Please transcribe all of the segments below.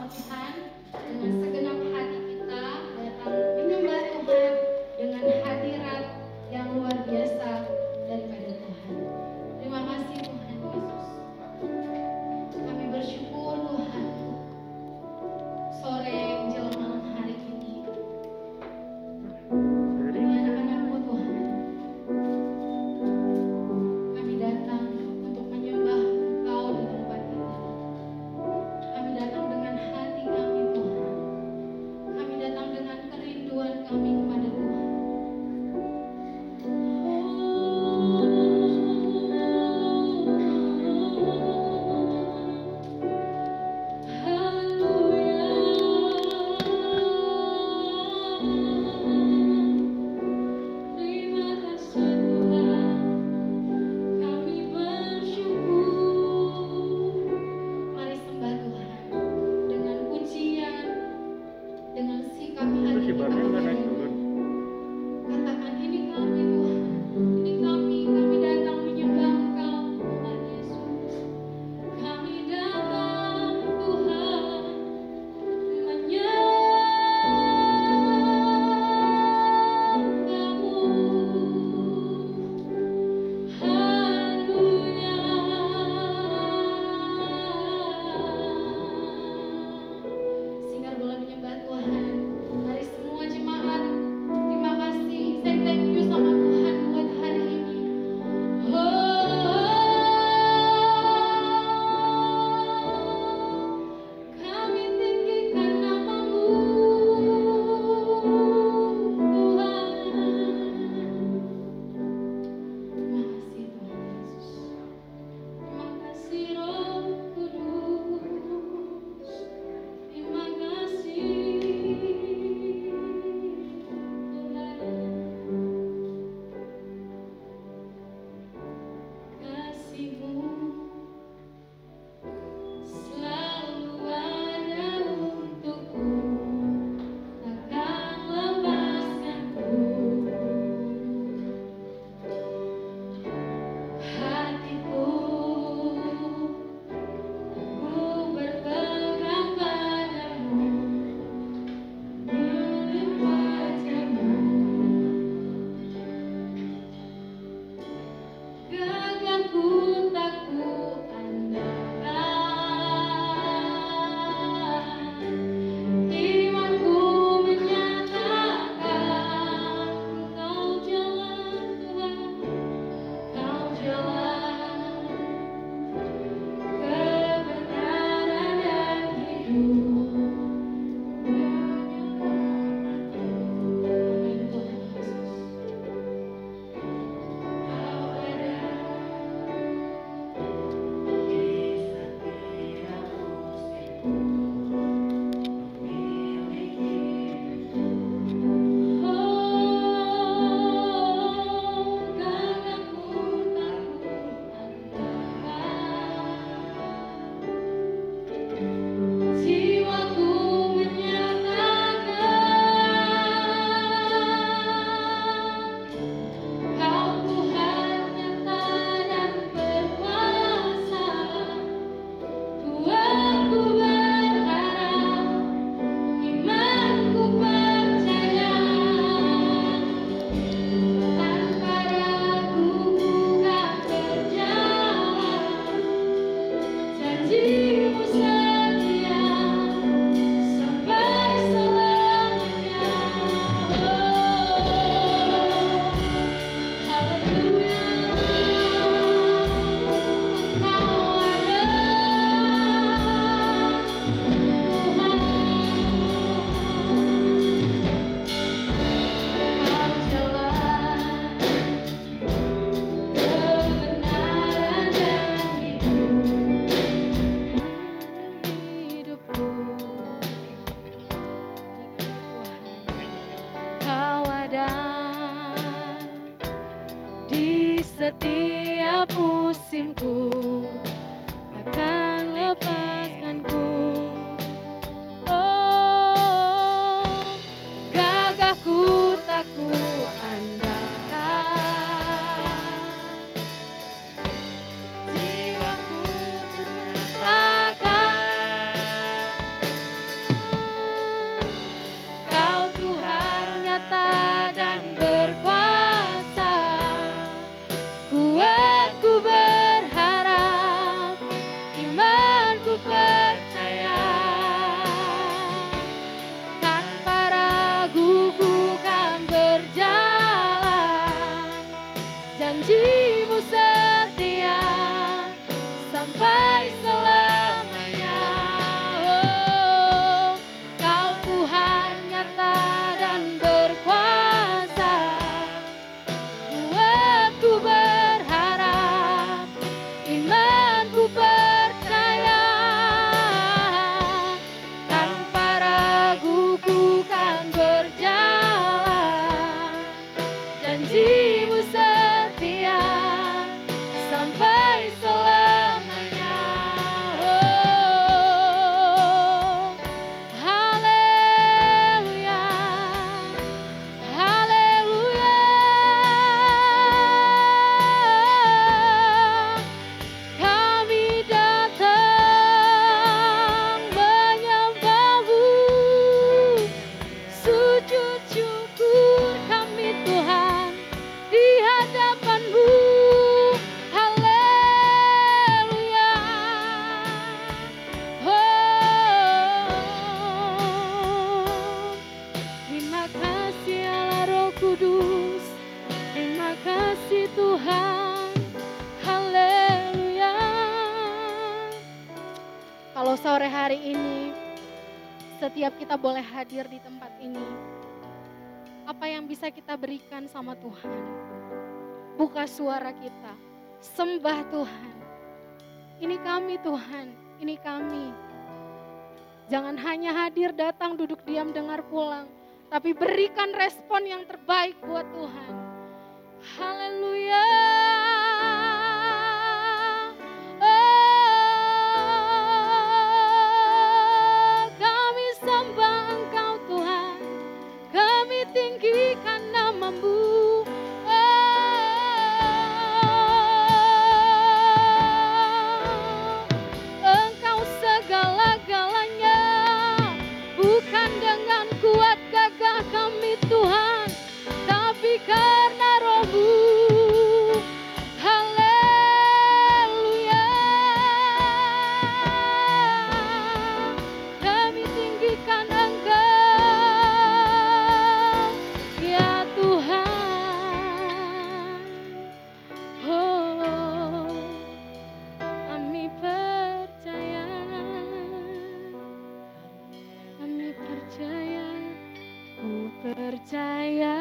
Tuhan, dengan segenap hati kita datang menyembah Tuhan dengan hadirat yang luar biasa daripada Tuhan. Terima kasih Tuhan Yesus. Kami bersyukur Tuhan, sore menjelang malam hari ini dengan anak-anakmu Tuhan, kami datang untuk menyembah Engkau di tempat ini. Kami datang dengan hati kami Tuhan. Kami datang dengan kerinduan kami kepada Tuhan. Terima kasih Tuhan, kami bersyukur. Mari sembah Tuhan dengan pujian, dengan sikap hati kita kepada-Mu. Katakan, ini kami Tuhan, ini kami datang menyembah Engkau Tuhan Yesus. Kami datang Tuhan menyembah-Mu. Haleluya. Sehingga boleh menyembah Tuhan. Mari semua jemaat, terima kasih. Say thank you sama Tuhan buat hari ini. Kami tinggikan nama-Mu setiap musimku akan lepaskanku. Oh, gagahku tak ku andalkan, jiwaku ternyatakan Setiap kita boleh hadir di tempat ini, apa yang bisa kita berikan sama Tuhan? Buka suara kita, sembah Tuhan. Ini kami Tuhan, ini kami. Jangan hanya hadir, datang, duduk diam, dengar, pulang. Tapi berikan respon yang terbaik buat Tuhan. Haleluya. Kami sembah Engkau Tuhan, kami tinggikan nama-Mu. Engkau segala-galanya, bukan dengan kuat gagah kami Tuhan, tapi karena Roh-Mu. Haleluya. Kami tinggikan Engkau, ya Tuhan. Oh, kami percaya, ku percaya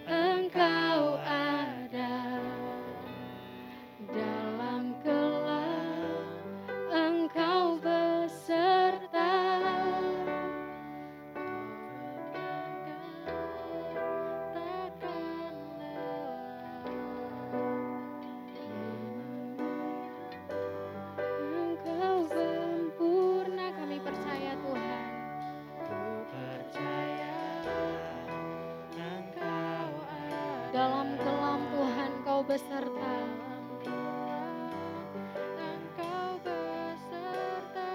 Engkau ada dalam gelap, Engkau beserta, takkan lelah. Engkau sempurna, kami percaya Tuhan. Dalam kelam Tuhan Kau beserta. Engkau beserta.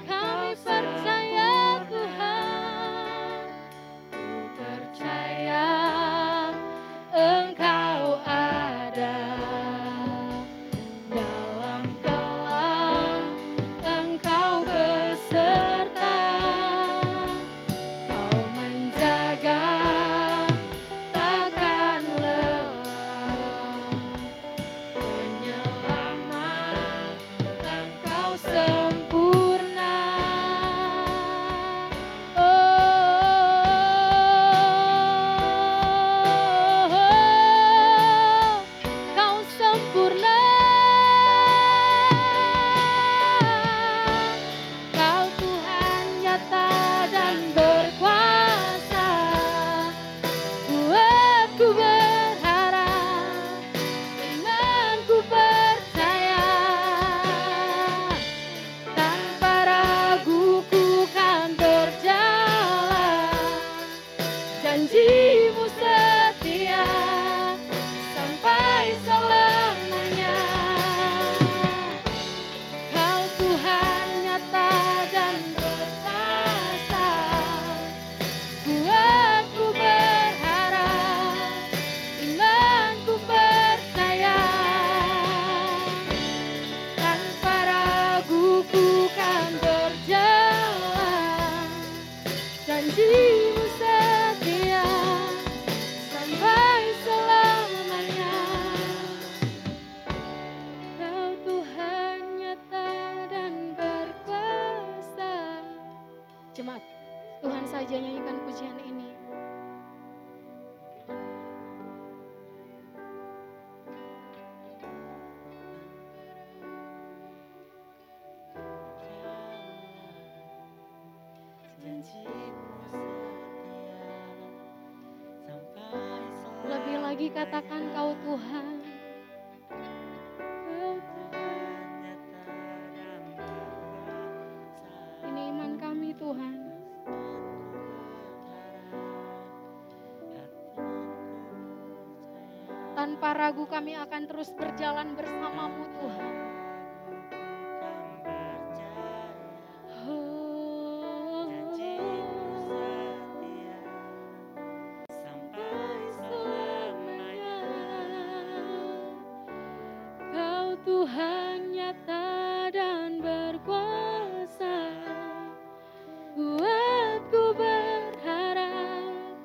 Kami percaya Tuhan, ku percaya Engkau ada dalam kelam, Engkau beserta, Kau menjaga, takkan lelah, penyelamat, Engkau sempurna. Kau sempurna, Kau Tuhan nyata dan berkuasa. Buatku berharap, imanku percaya, tanpa ragu ku kan berjalan. Janji-Mu setia sampai selamanya. Kau Tuhan nyata dan berkuasa. Buatku berharap, imanku percaya, tanpa ragu ku kan berjalan. Janji-Mu setia sampai selamanya. Kau Tuhan nyata dan berkuasa. Jemaat, Tuhan saja nyanyikan pujian ini. Lebih lagi katakan Kau Tuhan. Kau Tuhan. Ini iman kami Tuhan. Tanpa ragu kami akan terus berjalan bersama-Mu Tuhan. Tuhan nyata dan berkuasa, buatku berharap,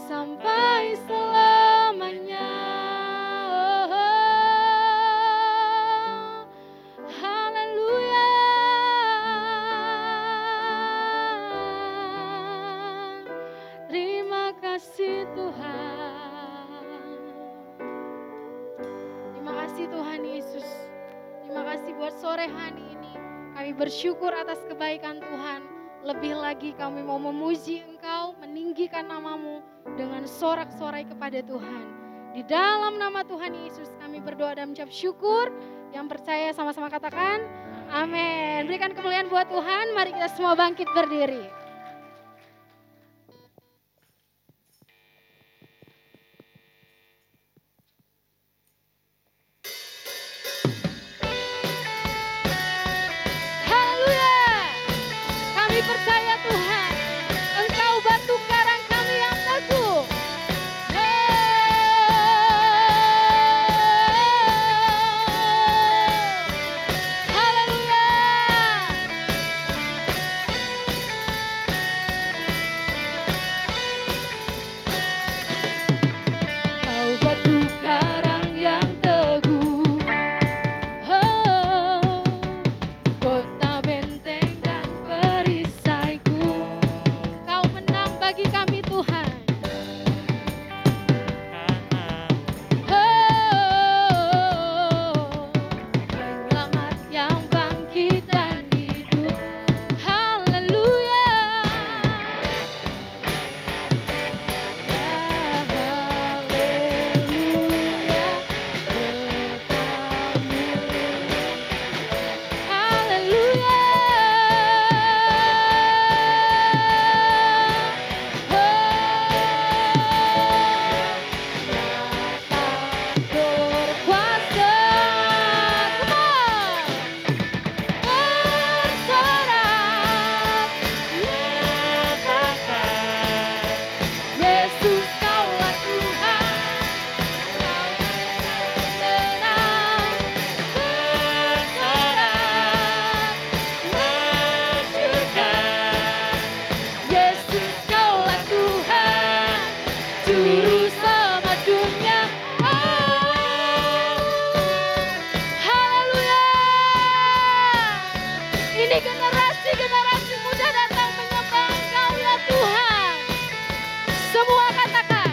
sampai selamanya. Haleluya. Terima kasih Tuhan. Terima kasih Tuhan Yesus. Terima kasih buat sore hari ini. Kami bersyukur atas kebaikan Tuhan. Lebih lagi kami mau memuji Engkau, meninggikan nama-Mu dengan sorak-sorai kepada Tuhan. Di dalam nama Tuhan Yesus kami berdoa dan mengucap syukur. Yang percaya sama-sama katakan amin. Berikan kemuliaan buat Tuhan. Mari kita semua bangkit berdiri. Percaya Tuhan, Engkau batu karang kami yang teguh. Haleluya. Kau batu karang yang teguh. Kota benteng dan perisaiku. Kau menang bagi kami Tuhan. Penyelamat yang bangkit dan hidup. Haleluya. Haleluya. Ini generasi muda datang menyembah Engkau ya Tuhan. Semua katakan,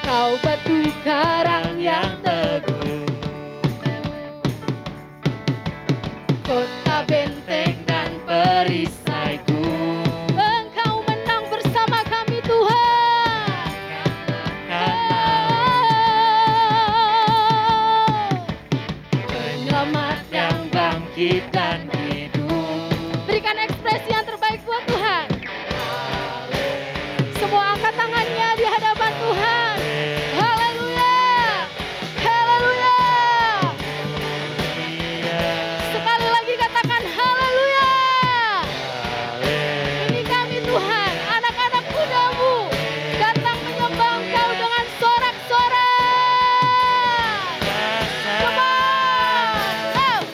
Kau batu karang yang teguh, kota benteng dan perisaiku. Engkau menang bersama kami Tuhan. Penyelamat yang bangkit dan berikan ekspresi yang terbaik buat Tuhan. Semua angkat tangannya di hadapan Tuhan. Haleluya. Haleluya. Sekali lagi katakan haleluya. Ini kami Tuhan, anak-anak muda-Mu datang menyembah Engkau dengan sorak-sorai. Come on.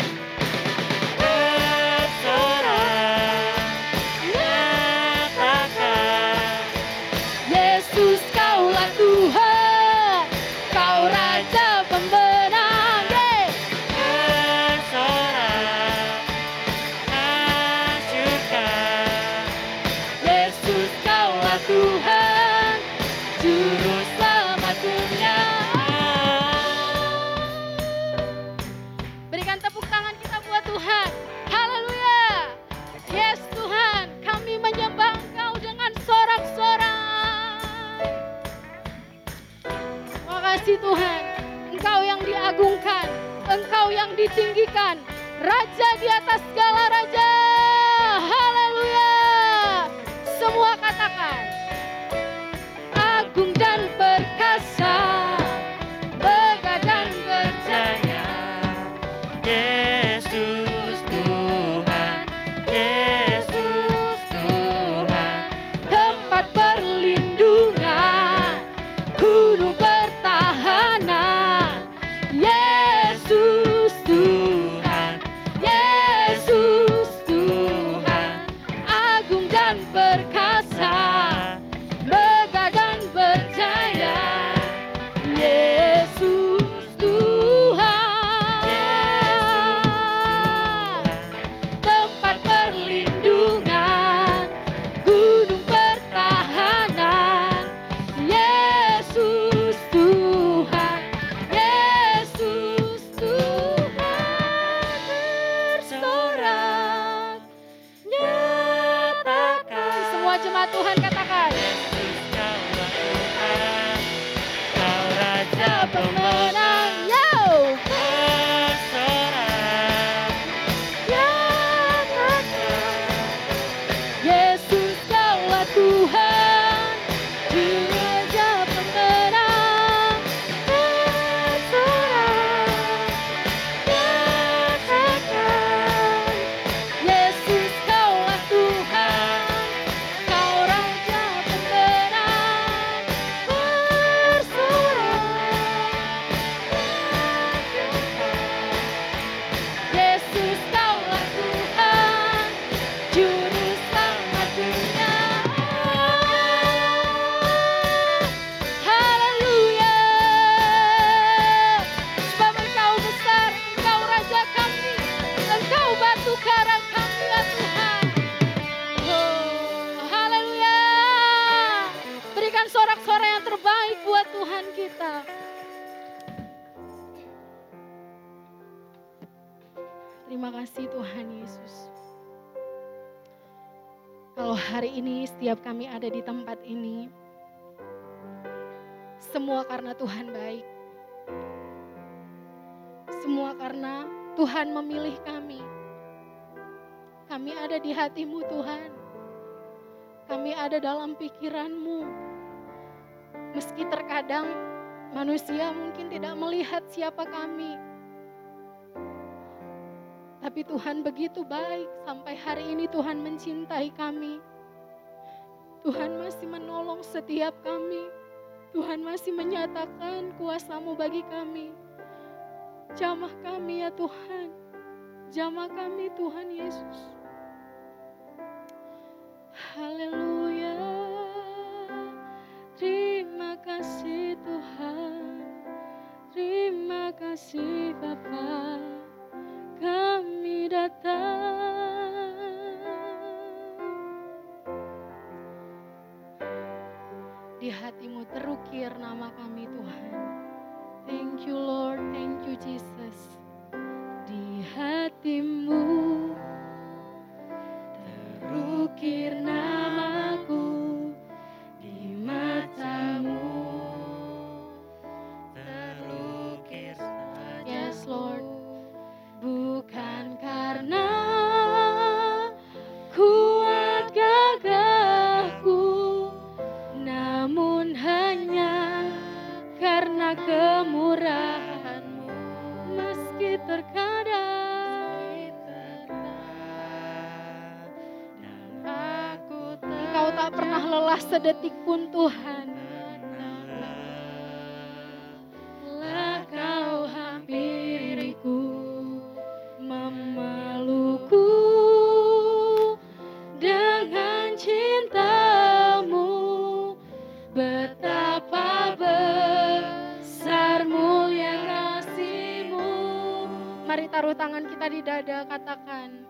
Yesus Kaulah Tuhan, Kau Raja Pembenang. Yesus Kaulah Tuhan, Juru Selamat dunia. Berikan tepuk tangan kita buat Tuhan. Haleluya. Yes Tuhan, kami menyembah Engkau dengan sorak-sorai. Terima kasih Tuhan, Engkau yang diagungkan, Engkau yang ditinggikan, Raja di atas segala raja. Haleluya. Semua katakan, agung dan perkasa, megah dan berjaya. Yesus Tuhan, Yesus Tuhan, tempat perlindungan, gunung pertahanan. Yesus Tuhan, Yesus Tuhan, agung dan perkasa. Suara yang terbaik buat Tuhan kita. Terima kasih Tuhan Yesus. Kalau hari ini setiap kami ada di tempat ini, semua karena Tuhan baik. Semua karena Tuhan memilih kami. Kami ada di hati-Mu Tuhan. Kami ada dalam pikiran-Mu. Meski terkadang manusia mungkin tidak melihat siapa kami. Tapi Tuhan begitu baik, sampai hari ini Tuhan mencintai kami. Tuhan masih menolong setiap kami. Tuhan masih menyatakan kuasa-Mu bagi kami. Jamah kami ya Tuhan. Jamah kami Tuhan Yesus. Haleluya. Terima kasih Tuhan. Terima kasih Bapa. Kami datang di hati-Mu terukir nama kami Tuhan. Thank you Lord, thank you Jesus. Di hati-Mu terukir namaku, di mata-Mu terukir saja. Yes Lord. Bukan karena kuat gagahku, namun hanya karena kemurahan-Mu. Meski terkadang Engkau tak pernah lelah sedetik pun Tuhan. Lah Kau hampiriku, memelukku dengan cinta-Mu. Betapa besar mulia kasih-Mu. Mari taruh tangan kita di dada, katakan,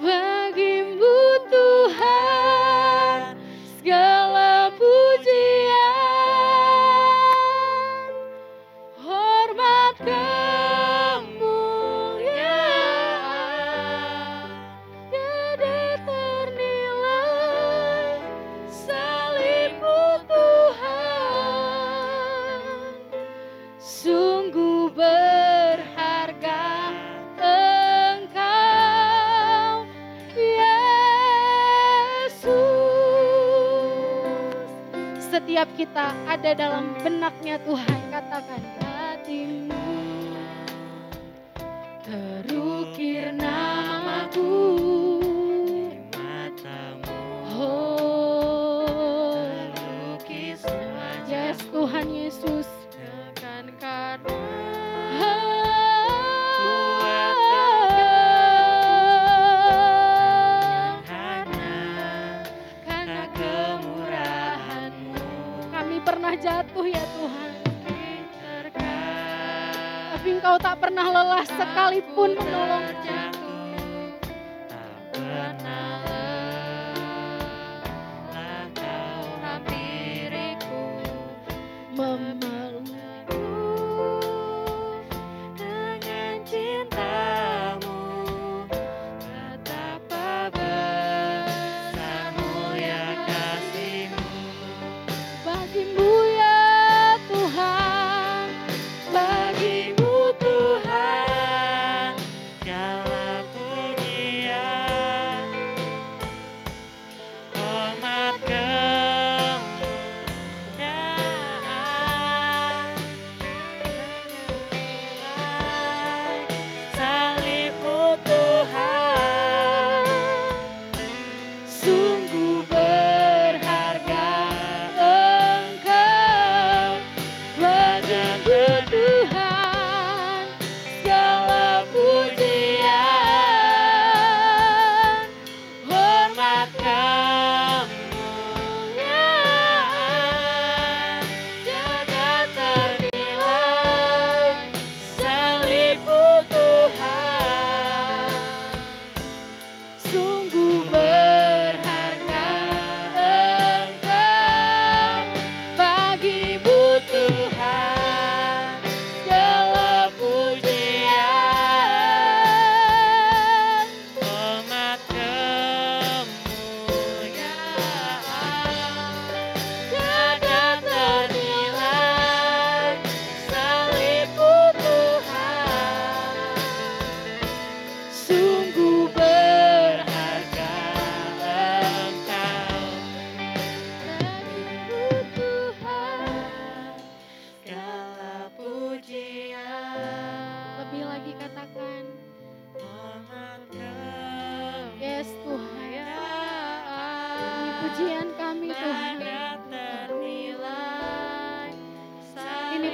bagi-Mu Tuhan segala pujian, hormat kemuliaan, tiada ternilai salib-Mu Tuhan. Sungguh berharga Engkau Yesus. Setiap kita ada dalam benaknya Tuhan, katakan, hati-Mu terukir namaku, di mata-Mu terlukis wajah. Yes Tuhan Yesus. Bukan karena karena kemurahan-Mu. Kami pernah jatuh ya Tuhan, tapi Engkau tak pernah lelah sekalipun menolong jatuh. Tak pernah lelah Kau hampiriku, memelukku dengan cinta-Mu. Betapa besar mulia kasih-Mu. Bagi-Mu ya Tuhan, bagi-Mu Tuhan segala pujian, hormat kemuliaan, salib-Mu Tuhan. Sungguh berharga Engkau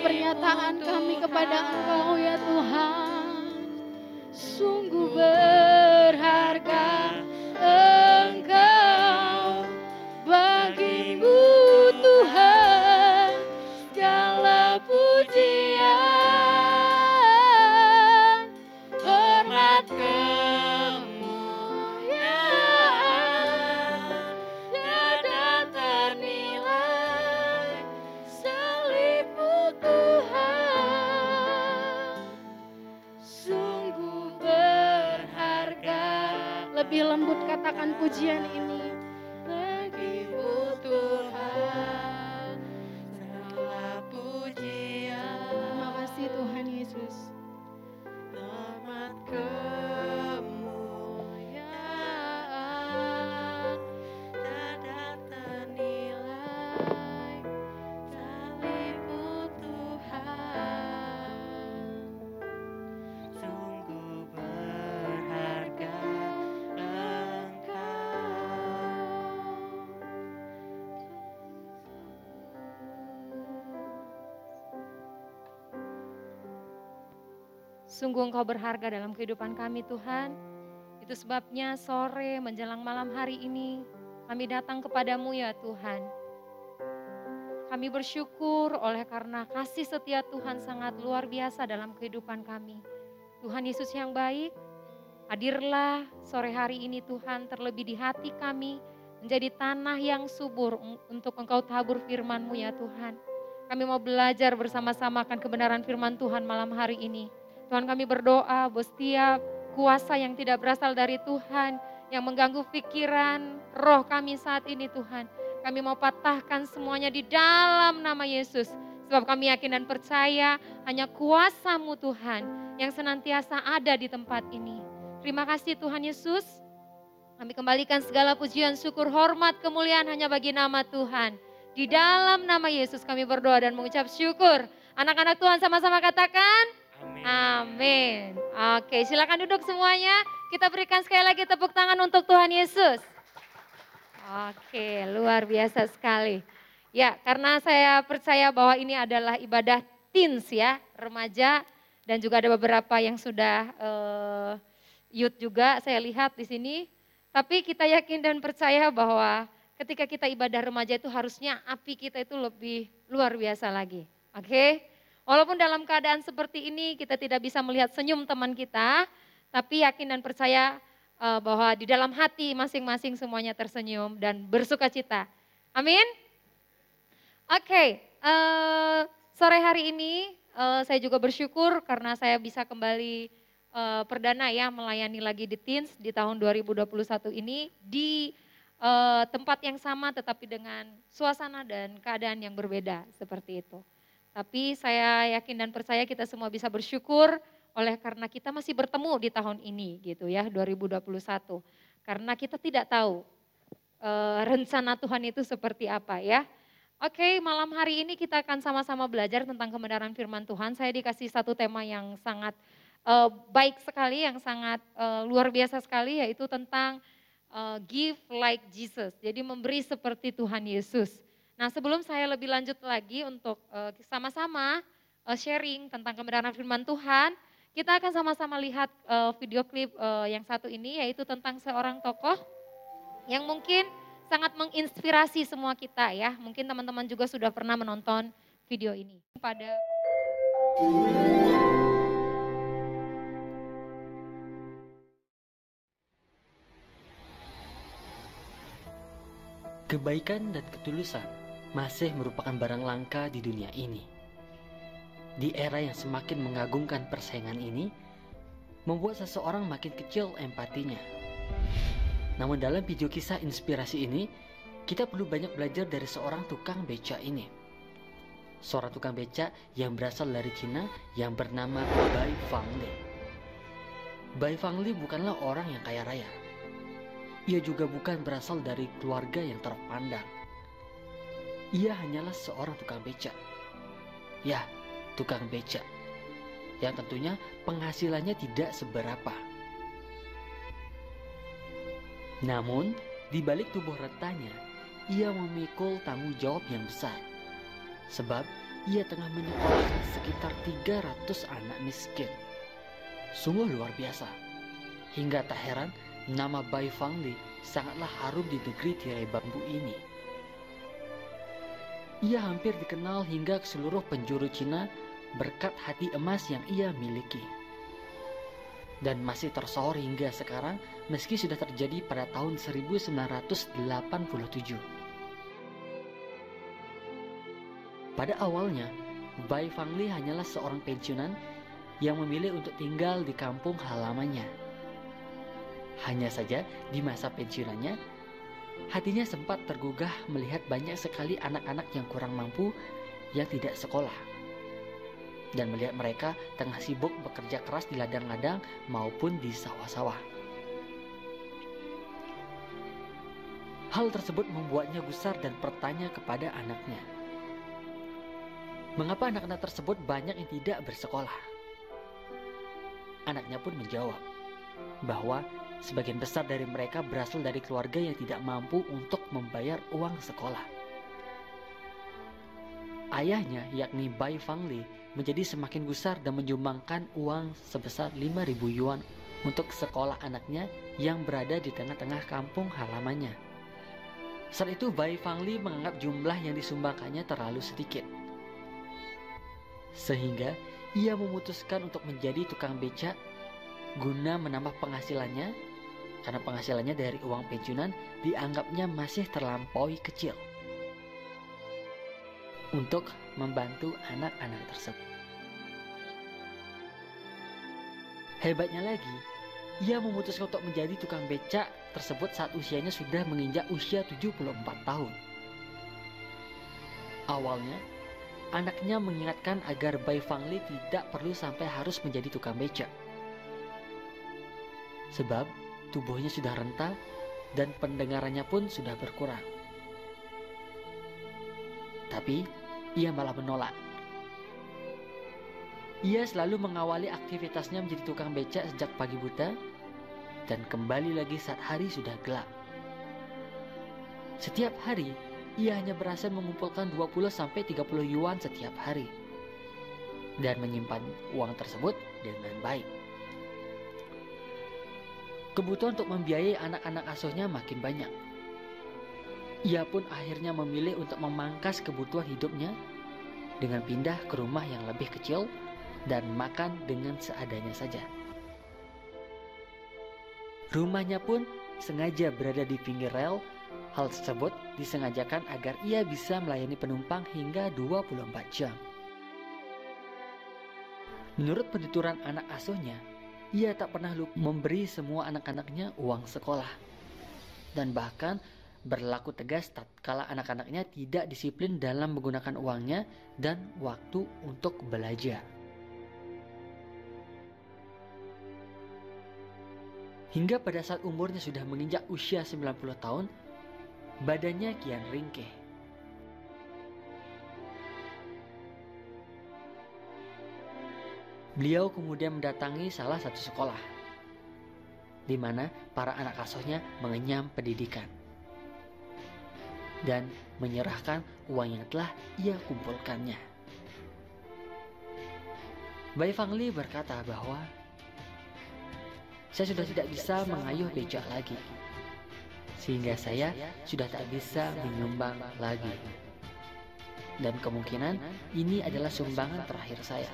pernyataan kami kepada Engkau ya Tuhan. Sungguh berharga Engkau, bagimu Tuhan segala pujian, hormat kemuliaan, tiada ternilai salib-Mu Tuhan, sungguh berharga. Lebih lembut katakan pujian ini. Bagimu Tuhan segala pujian. Terima kasih Tuhan Yesus. Hormat kemuliaan, tiada ternilai salib-Mu Tuhan, sungguh berharga Engkau. Sungguh Engkau berharga dalam kehidupan kami Tuhan. Itu sebabnya sore menjelang malam hari ini kami datang kepadamu ya Tuhan. Kami bersyukur oleh karena kasih setia Tuhan sangat luar biasa dalam kehidupan kami. Tuhan Yesus yang baik, hadirlah sore hari ini Tuhan, terlebih di hati kami menjadi tanah yang subur untuk Engkau tabur firman-Mu ya Tuhan. Kami mau belajar bersama-sama akan kebenaran firman Tuhan malam hari ini. Tuhan, kami berdoa bahwa setiap kuasa yang tidak berasal dari Tuhan, yang mengganggu pikiran, roh kami saat ini Tuhan, kami mau patahkan semuanya di dalam nama Yesus. Sebab kami yakin dan percaya hanya kuasa-Mu Tuhan yang senantiasa ada di tempat ini. Terima kasih Tuhan Yesus. Kami kembalikan segala pujian, syukur, hormat, kemuliaan hanya bagi nama Tuhan. Di dalam nama Yesus kami berdoa dan mengucap syukur. Anak-anak Tuhan sama-sama katakan amin. Oke, silakan duduk semuanya. Kita berikan sekali lagi tepuk tangan untuk Tuhan Yesus. Oke, luar biasa sekali. Ya, karena saya percaya bahwa ini adalah ibadah teens ya, remaja. Dan juga ada beberapa yang sudah youth juga saya lihat di sini. Tapi kita yakin dan percaya bahwa ketika kita ibadah remaja itu harusnya api kita itu lebih luar biasa lagi. Oke? Walaupun dalam keadaan seperti ini kita tidak bisa melihat senyum teman kita, tapi yakin dan percaya bahwa di dalam hati masing-masing semuanya tersenyum dan bersuka cita. Amin? Oke, sore hari ini saya juga bersyukur karena saya bisa kembali perdana ya melayani lagi di Teens di tahun 2021 ini di tempat yang sama tetapi dengan suasana dan keadaan yang berbeda seperti itu. Tapi saya yakin dan percaya kita semua bisa bersyukur oleh karena kita masih bertemu di tahun ini gitu ya 2021. Karena kita tidak tahu rencana Tuhan itu seperti apa ya. Oke, malam hari ini kita akan sama-sama belajar tentang kebenaran firman Tuhan. Saya dikasih satu tema yang sangat baik sekali, yang sangat luar biasa sekali, yaitu tentang give like Jesus. Jadi memberi seperti Tuhan Yesus. Nah, sebelum saya lebih lanjut lagi untuk sama-sama sharing tentang kebenaran firman Tuhan, kita akan sama-sama lihat video klip yang satu ini, yaitu tentang seorang tokoh yang mungkin sangat menginspirasi semua kita ya. Mungkin teman-teman juga sudah pernah menonton video ini. Kebaikan dan ketulusan masih merupakan barang langka di dunia ini. Di era yang semakin mengagungkan persaingan ini, membuat seseorang makin kecil empatinya. Namun dalam video kisah inspirasi ini, kita perlu banyak belajar dari seorang tukang beca ini. Seorang tukang beca yang berasal dari Cina yang bernama Bai Fangli. Bai Fangli bukanlah orang yang kaya raya. Ia juga bukan berasal dari keluarga yang terpandang. Ia hanyalah seorang tukang beca. Ya, tukang beca. Yang tentunya penghasilannya tidak seberapa. Namun, di balik tubuh rentanya, ia memikul tanggung jawab yang besar. Sebab ia tengah menyekolahkan sekitar 300 anak miskin. Sungguh luar biasa. Hingga tak heran nama Bai Fangli sangatlah harum di negeri tirai bambu ini. Ia hampir dikenal hingga ke seluruh penjuru Cina berkat hati emas yang ia miliki. Dan masih tersohor hingga sekarang meski sudah terjadi pada tahun 1987. Pada awalnya, Bai Fangli hanyalah seorang pensiunan yang memilih untuk tinggal di kampung halamannya. Hanya saja di masa pensiunannya, hatinya sempat tergugah melihat banyak sekali anak-anak yang kurang mampu yang tidak sekolah. Dan melihat mereka tengah sibuk bekerja keras di ladang-ladang maupun di sawah-sawah. Hal tersebut membuatnya gusar dan bertanya kepada anaknya, mengapa anak-anak tersebut banyak yang tidak bersekolah? Anaknya pun menjawab bahwa sebagian besar dari mereka berasal dari keluarga yang tidak mampu untuk membayar uang sekolah. Ayahnya, yakni Bai Fangli, menjadi semakin gusar dan menyumbangkan uang sebesar 5.000 yuan untuk sekolah anaknya yang berada di tengah-tengah kampung halamannya. Saat itu Bai Fangli menganggap jumlah yang disumbangkannya terlalu sedikit. Sehingga ia memutuskan untuk menjadi tukang becak guna menambah penghasilannya, karena penghasilannya dari uang pensiunan dianggapnya masih terlampaui kecil untuk membantu anak-anak tersebut. Hebatnya lagi, ia memutuskan untuk menjadi tukang becak tersebut saat usianya sudah menginjak usia 74 tahun. Awalnya, anaknya mengingatkan agar Bai Fangli tidak perlu sampai harus menjadi tukang becak. Sebab tubuhnya sudah renta dan pendengarannya pun sudah berkurang. Tapi ia malah menolak. Ia selalu mengawali aktivitasnya menjadi tukang becak sejak pagi buta dan kembali lagi saat hari sudah gelap. Setiap hari, ia hanya berhasil mengumpulkan 20-30 yuan setiap hari dan menyimpan uang tersebut dengan baik. Kebutuhan untuk membiayai anak-anak asuhnya makin banyak. Ia pun akhirnya memilih untuk memangkas kebutuhan hidupnya dengan pindah ke rumah yang lebih kecil dan makan dengan seadanya saja. Rumahnya pun sengaja berada di pinggir rel. Hal tersebut disengajakan agar ia bisa melayani penumpang hingga 24 jam. Menurut penuturan anak asuhnya, ia tak pernah lupa memberi semua anak-anaknya uang sekolah. Dan bahkan berlaku tegas tatkala anak-anaknya tidak disiplin dalam menggunakan uangnya dan waktu untuk belajar. Hingga pada saat umurnya sudah menginjak usia 90 tahun, badannya kian ringkih. Beliau kemudian mendatangi salah satu sekolah, di mana para anak asuhnya mengenyam pendidikan dan menyerahkan uang yang telah ia kumpulkannya. Bai Fangli berkata bahwa saya sudah tidak bisa mengayuh becak lagi, sehingga saya sudah tak bisa menyumbang lagi. Dan kemungkinan ini adalah sumbangan terakhir saya.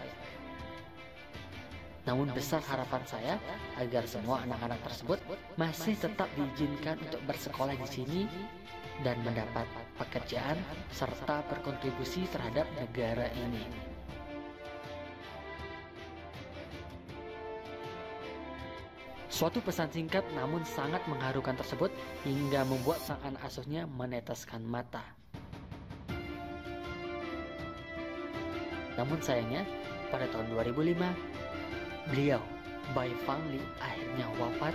Namun besar harapan saya agar semua anak-anak tersebut masih tetap diizinkan untuk bersekolah di sini dan mendapat pekerjaan serta berkontribusi terhadap negara ini. Suatu pesan singkat namun sangat mengharukan tersebut hingga membuat sang anak asuhnya meneteskan mata. Namun sayangnya, pada tahun 2005, beliau, Bai Fangli, akhirnya wafat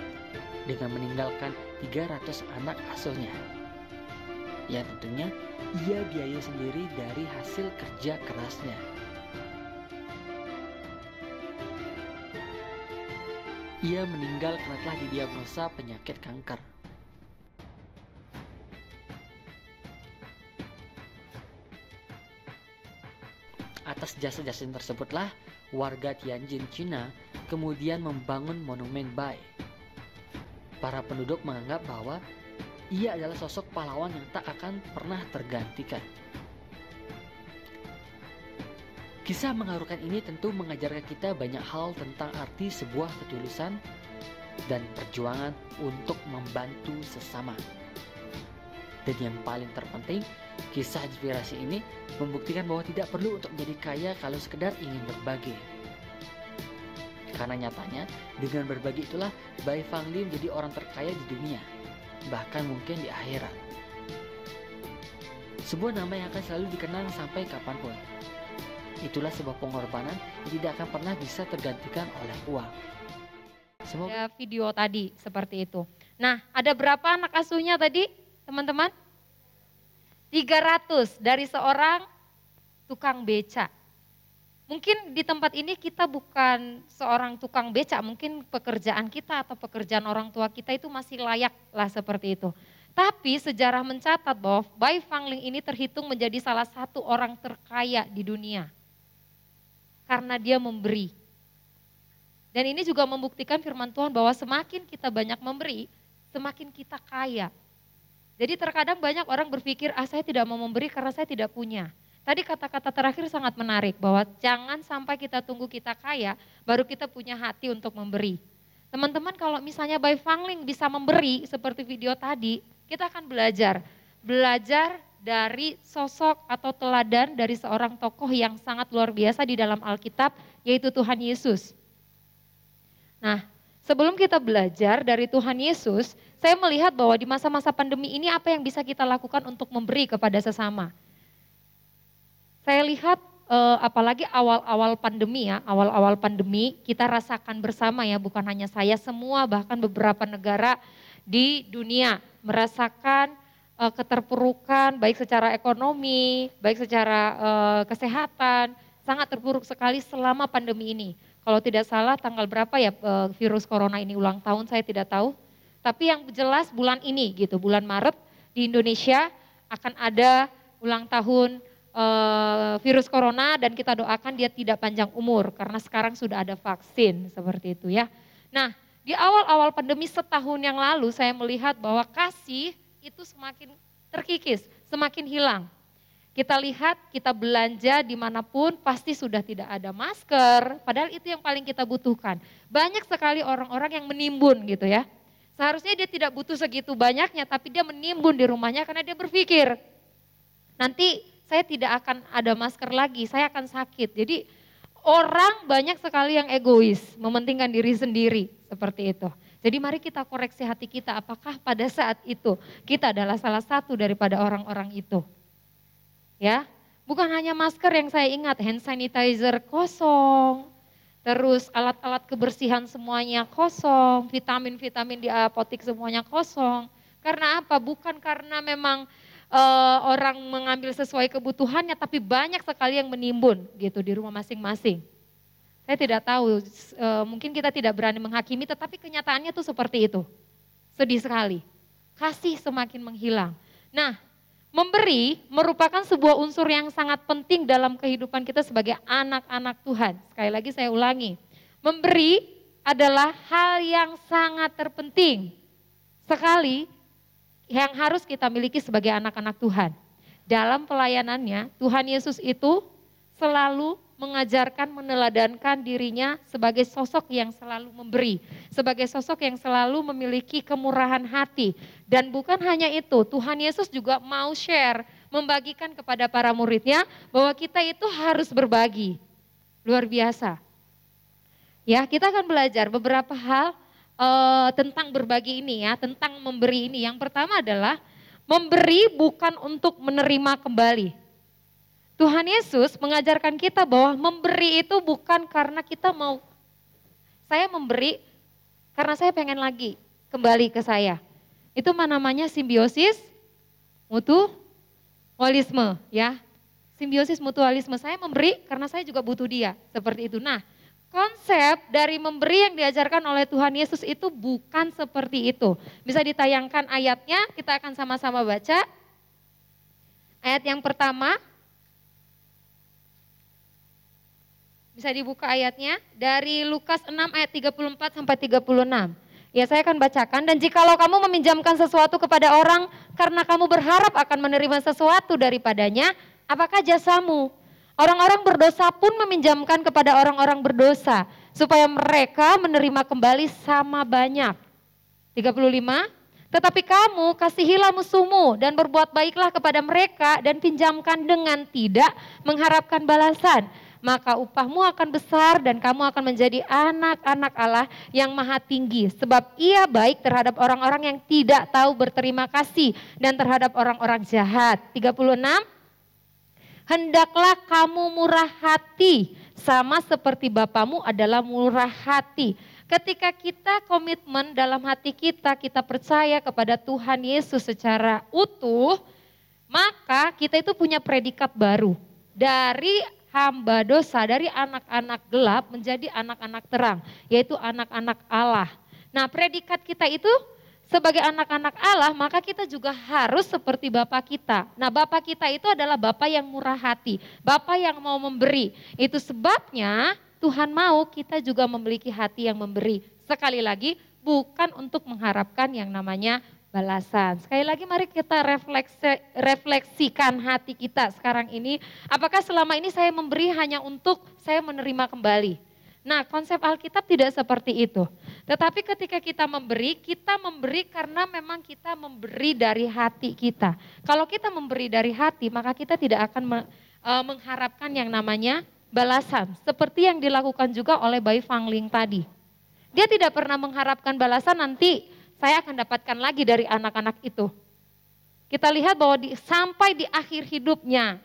dengan meninggalkan 300 anak asuhnya. Yang tentunya ia biayai sendiri dari hasil kerja kerasnya. Ia meninggal karena telah didiagnosa penyakit kanker. Atas jasa-jasa tersebutlah warga Tianjin, Cina kemudian membangun monumen Bai. Para penduduk menganggap bahwa ia adalah sosok pahlawan yang tak akan pernah tergantikan. Kisah mengharukan ini tentu mengajarkan kita banyak hal tentang arti sebuah ketulusan dan perjuangan untuk membantu sesama. Dan yang paling terpenting, kisah inspirasi ini membuktikan bahwa tidak perlu untuk menjadi kaya kalau sekedar ingin berbagi. Karena nyatanya, dengan berbagi itulah Bai Fangli menjadi orang terkaya di dunia, bahkan mungkin di akhirat. Sebuah nama yang akan selalu dikenang sampai kapanpun. Itulah sebuah pengorbanan yang tidak akan pernah bisa tergantikan oleh uang. Ada video tadi seperti itu. Nah, ada berapa anak asuhnya tadi, teman-teman? 300 dari seorang tukang beca. Mungkin di tempat ini kita bukan seorang tukang beca, mungkin pekerjaan kita atau pekerjaan orang tua kita itu masih layak lah seperti itu. Tapi sejarah mencatat bahwa Bai Fangling ini terhitung menjadi salah satu orang terkaya di dunia. Karena dia memberi. Dan ini juga membuktikan firman Tuhan bahwa semakin kita banyak memberi, semakin kita kaya. Jadi terkadang banyak orang berpikir, saya tidak mau memberi karena saya tidak punya. Tadi kata-kata terakhir sangat menarik, bahwa jangan sampai kita tunggu kita kaya, baru kita punya hati untuk memberi. Teman-teman, kalau misalnya Bai Fangling bisa memberi seperti video tadi, kita akan belajar dari sosok atau teladan dari seorang tokoh yang sangat luar biasa di dalam Alkitab, yaitu Tuhan Yesus. Nah, sebelum kita belajar dari Tuhan Yesus, saya melihat bahwa di masa-masa pandemi ini apa yang bisa kita lakukan untuk memberi kepada sesama. Saya lihat apalagi awal-awal pandemi kita rasakan bersama ya, bukan hanya saya, semua bahkan beberapa negara di dunia merasakan keterpurukan baik secara ekonomi, baik secara kesehatan, sangat terpuruk sekali selama pandemi ini. Kalau tidak salah tanggal berapa ya virus corona ini ulang tahun saya tidak tahu. Tapi yang jelas bulan ini gitu, bulan Maret di Indonesia akan ada ulang tahun virus corona dan kita doakan dia tidak panjang umur karena sekarang sudah ada vaksin seperti itu ya. Nah, di awal-awal pandemi setahun yang lalu saya melihat bahwa kasih itu semakin terkikis, semakin hilang. Kita lihat, kita belanja dimanapun pasti sudah tidak ada masker, padahal itu yang paling kita butuhkan. Banyak sekali orang-orang yang menimbun gitu ya. Seharusnya dia tidak butuh segitu banyaknya, tapi dia menimbun di rumahnya karena dia berpikir, nanti saya tidak akan ada masker lagi, saya akan sakit. Jadi orang banyak sekali yang egois, mementingkan diri sendiri, seperti itu. Jadi mari kita koreksi hati kita, apakah pada saat itu kita adalah salah satu daripada orang-orang itu. Ya, bukan hanya masker yang saya ingat, hand sanitizer kosong, terus alat-alat kebersihan semuanya kosong, vitamin-vitamin di apotik semuanya kosong. Karena apa? Bukan karena memang orang mengambil sesuai kebutuhannya, tapi banyak sekali yang menimbun gitu di rumah masing-masing. Saya tidak tahu, mungkin kita tidak berani menghakimi, tetapi kenyataannya tuh seperti itu. Sedih sekali, kasih semakin menghilang. Nah, memberi merupakan sebuah unsur yang sangat penting dalam kehidupan kita sebagai anak-anak Tuhan. Sekali lagi saya ulangi, memberi adalah hal yang sangat terpenting sekali yang harus kita miliki sebagai anak-anak Tuhan. Dalam pelayanannya, Tuhan Yesus itu selalu mengajarkan, meneladankan dirinya sebagai sosok yang selalu memberi, sebagai sosok yang selalu memiliki kemurahan hati. Dan bukan hanya itu, Tuhan Yesus juga mau share, membagikan kepada para muridnya bahwa kita itu harus berbagi. Luar biasa. Ya, kita akan belajar beberapa hal tentang berbagi ini ya, tentang memberi ini. Yang pertama adalah memberi bukan untuk menerima kembali. Tuhan Yesus mengajarkan kita bahwa memberi itu bukan karena kita mau, saya memberi karena saya pengen lagi kembali ke saya. Itu namanya simbiosis mutualisme ya. Simbiosis mutualisme, saya memberi karena saya juga butuh dia, seperti itu. Nah, konsep dari memberi yang diajarkan oleh Tuhan Yesus itu bukan seperti itu. Bisa ditayangkan ayatnya, kita akan sama-sama baca. Ayat yang pertama, Bisa dibuka ayatnya dari Lukas 6 ayat 34 sampai 36. Ya, saya akan bacakan. Dan jikalau kamu meminjamkan sesuatu kepada orang karena kamu berharap akan menerima sesuatu daripadanya, apakah jasamu? Orang-orang berdosa pun meminjamkan kepada orang-orang berdosa supaya mereka menerima kembali sama banyak. 35. Tetapi kamu kasihilah musuhmu dan berbuat baiklah kepada mereka dan pinjamkan dengan tidak mengharapkan balasan. Maka upahmu akan besar dan kamu akan menjadi anak-anak Allah yang maha tinggi. Sebab ia baik terhadap orang-orang yang tidak tahu berterima kasih dan terhadap orang-orang jahat. 36. Hendaklah kamu murah hati sama seperti Bapamu adalah murah hati. Ketika kita komitmen dalam hati kita, kita percaya kepada Tuhan Yesus secara utuh, maka kita itu punya predikat baru. Dari hamba dosa, dari anak-anak gelap menjadi anak-anak terang, yaitu anak-anak Allah. Nah, predikat kita itu sebagai anak-anak Allah, maka kita juga harus seperti Bapa kita. Nah, Bapa kita itu adalah Bapa yang murah hati, Bapa yang mau memberi. Itu sebabnya Tuhan mau kita juga memiliki hati yang memberi. Sekali lagi, bukan untuk mengharapkan yang namanya balasan. Sekali lagi mari kita refleksikan hati kita sekarang ini. Apakah selama ini saya memberi hanya untuk saya menerima kembali? Nah, konsep Alkitab tidak seperti itu. Tetapi ketika kita memberi karena memang kita memberi dari hati kita. Kalau kita memberi dari hati, maka kita tidak akan mengharapkan yang namanya balasan. Seperti yang dilakukan juga oleh Bai Fang Ling tadi. Dia tidak pernah mengharapkan balasan, nanti saya akan dapatkan lagi dari anak-anak itu. Kita lihat bahwa sampai di akhir hidupnya,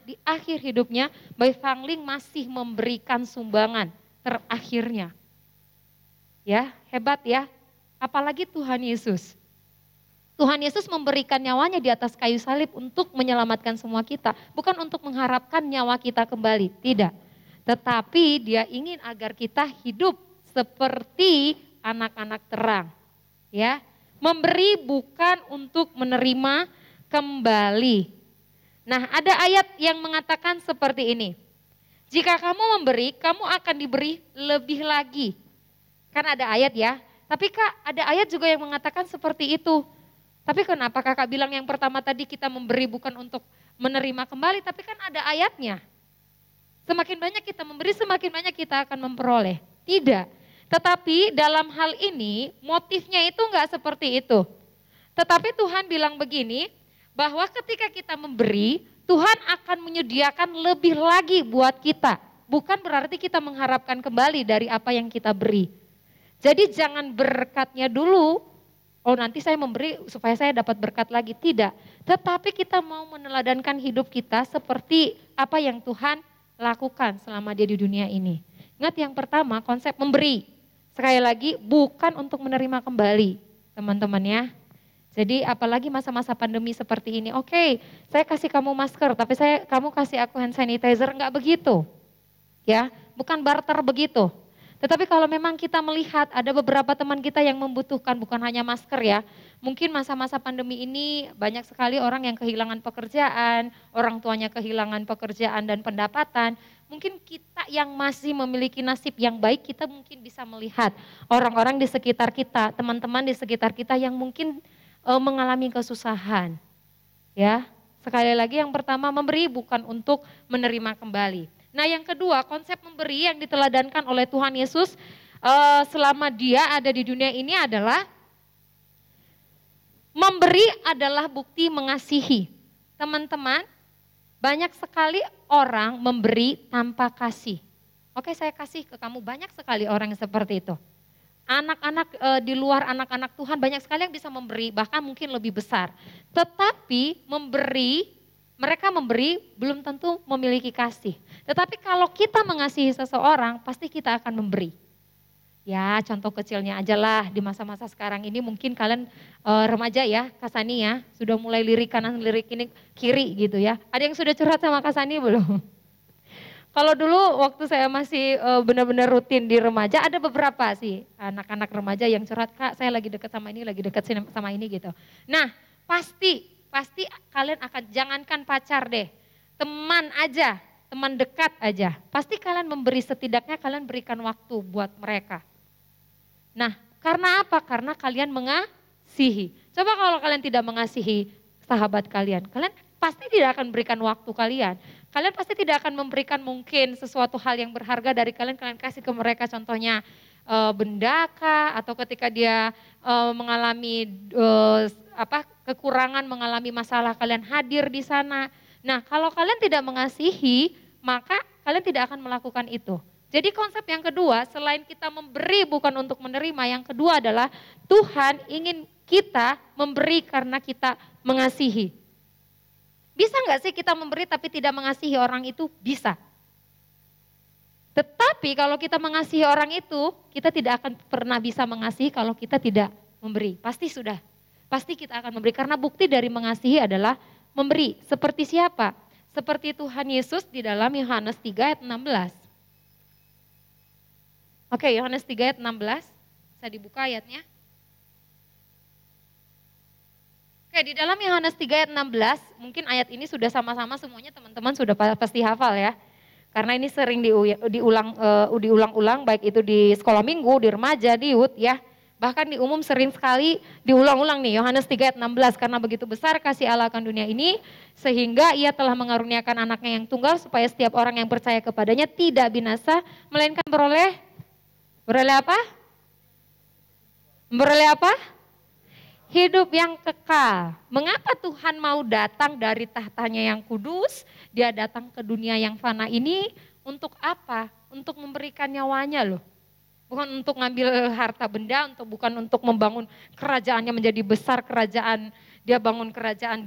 Bai Fang Ling masih memberikan sumbangan terakhirnya. Ya, hebat ya. Apalagi Tuhan Yesus. Tuhan Yesus memberikan nyawanya di atas kayu salib untuk menyelamatkan semua kita, bukan untuk mengharapkan nyawa kita kembali, tidak. Tetapi dia ingin agar kita hidup seperti anak-anak terang. Ya, memberi bukan untuk menerima kembali. Nah, ada ayat yang mengatakan seperti ini. Jika kamu memberi, kamu akan diberi lebih lagi. Kan ada ayat ya. Tapi Kak, ada ayat juga yang mengatakan seperti itu. Tapi kenapa Kakak bilang yang pertama tadi kita memberi bukan untuk menerima kembali, tapi kan ada ayatnya. Semakin banyak kita memberi, semakin banyak kita akan memperoleh. Tidak. Tetapi dalam hal ini motifnya itu enggak seperti itu. Tetapi Tuhan bilang begini, bahwa ketika kita memberi, Tuhan akan menyediakan lebih lagi buat kita. Bukan berarti kita mengharapkan kembali dari apa yang kita beri. Jadi jangan berkatnya dulu, oh nanti saya memberi supaya saya dapat berkat lagi. Tidak. Tetapi kita mau meneladankan hidup kita seperti apa yang Tuhan lakukan selama dia di dunia ini. Ingat yang pertama, konsep memberi. Sekali lagi, bukan untuk menerima kembali, teman-teman ya. Jadi apalagi masa-masa pandemi seperti ini, oke, saya kasih kamu masker, tapi kamu kasih aku hand sanitizer, enggak begitu. Ya, bukan barter begitu. Tetapi kalau memang kita melihat ada beberapa teman kita yang membutuhkan bukan hanya masker ya. Mungkin masa-masa pandemi ini banyak sekali orang yang kehilangan pekerjaan, orang tuanya kehilangan pekerjaan dan pendapatan. Mungkin kita yang masih memiliki nasib yang baik, kita mungkin bisa melihat orang-orang di sekitar kita, teman-teman di sekitar kita yang mungkin mengalami kesusahan. Ya, sekali lagi yang pertama memberi bukan untuk menerima kembali. Nah yang kedua, konsep memberi yang diteladankan oleh Tuhan Yesus selama dia ada di dunia ini adalah memberi adalah bukti mengasihi. Teman-teman, banyak sekali orang memberi tanpa kasih. Oke, saya kasih ke kamu, banyak sekali orang yang seperti itu. Anak-anak di luar anak-anak Tuhan banyak sekali yang bisa memberi, bahkan mungkin lebih besar. Tetapi mereka memberi belum tentu memiliki kasih. Tetapi kalau kita mengasihi seseorang, pasti kita akan memberi. Ya contoh kecilnya aja lah di masa-masa sekarang ini mungkin kalian remaja ya, Kasani ya, sudah mulai lirik kanan lirik ini kiri gitu ya. Ada yang sudah curhat sama Kasani belum? Kalau dulu waktu saya masih benar-benar rutin di remaja, ada beberapa sih anak-anak remaja yang curhat, Kak saya lagi dekat sama ini, lagi dekat sama ini gitu. Nah pasti kalian akan, jangankan pacar deh, teman aja. teman dekat aja, pasti kalian memberi, setidaknya kalian berikan waktu buat mereka. Nah, karena apa? Karena kalian mengasihi. Coba kalau kalian tidak mengasihi sahabat kalian, kalian pasti tidak akan berikan waktu kalian. Kalian pasti tidak akan memberikan mungkin sesuatu hal yang berharga dari kalian, kalian kasih ke mereka, contohnya benda kah, atau ketika dia mengalami kekurangan, mengalami masalah, kalian hadir di sana. Nah, kalau kalian tidak mengasihi, maka kalian tidak akan melakukan itu. Jadi konsep yang kedua, selain kita memberi bukan untuk menerima, yang kedua adalah Tuhan ingin kita memberi karena kita mengasihi. Bisa nggak sih kita memberi tapi tidak mengasihi orang itu? Bisa. Tetapi kalau kita mengasihi orang itu, kita tidak akan pernah bisa mengasihi kalau kita tidak memberi. Pasti sudah, pasti kita akan memberi. Karena bukti dari mengasihi adalah memberi. Seperti siapa? Seperti Tuhan Yesus di dalam Yohanes 3 ayat 16. Oke, Yohanes 3 ayat 16, bisa dibuka ayatnya. Oke, di dalam Yohanes 3 ayat 16, mungkin ayat ini sudah sama-sama semuanya teman-teman sudah pasti hafal ya. Karena ini sering diulang-ulang, baik itu di sekolah minggu, di remaja, di youth ya. Bahkan di umum sering sekali diulang-ulang nih, Yohanes 3 ayat 16, karena begitu besar kasih Allah akan dunia ini, sehingga ia telah mengaruniakan anaknya yang tunggal, supaya setiap orang yang percaya kepadanya tidak binasa, melainkan beroleh apa? Beroleh apa? Hidup yang kekal. Mengapa Tuhan mau datang dari tahtanya yang kudus, dia datang ke dunia yang fana ini, untuk apa? Untuk memberikan nyawanya loh. Bukan untuk ngambil harta benda, bukan untuk membangun kerajaannya menjadi besar, dia bangun kerajaan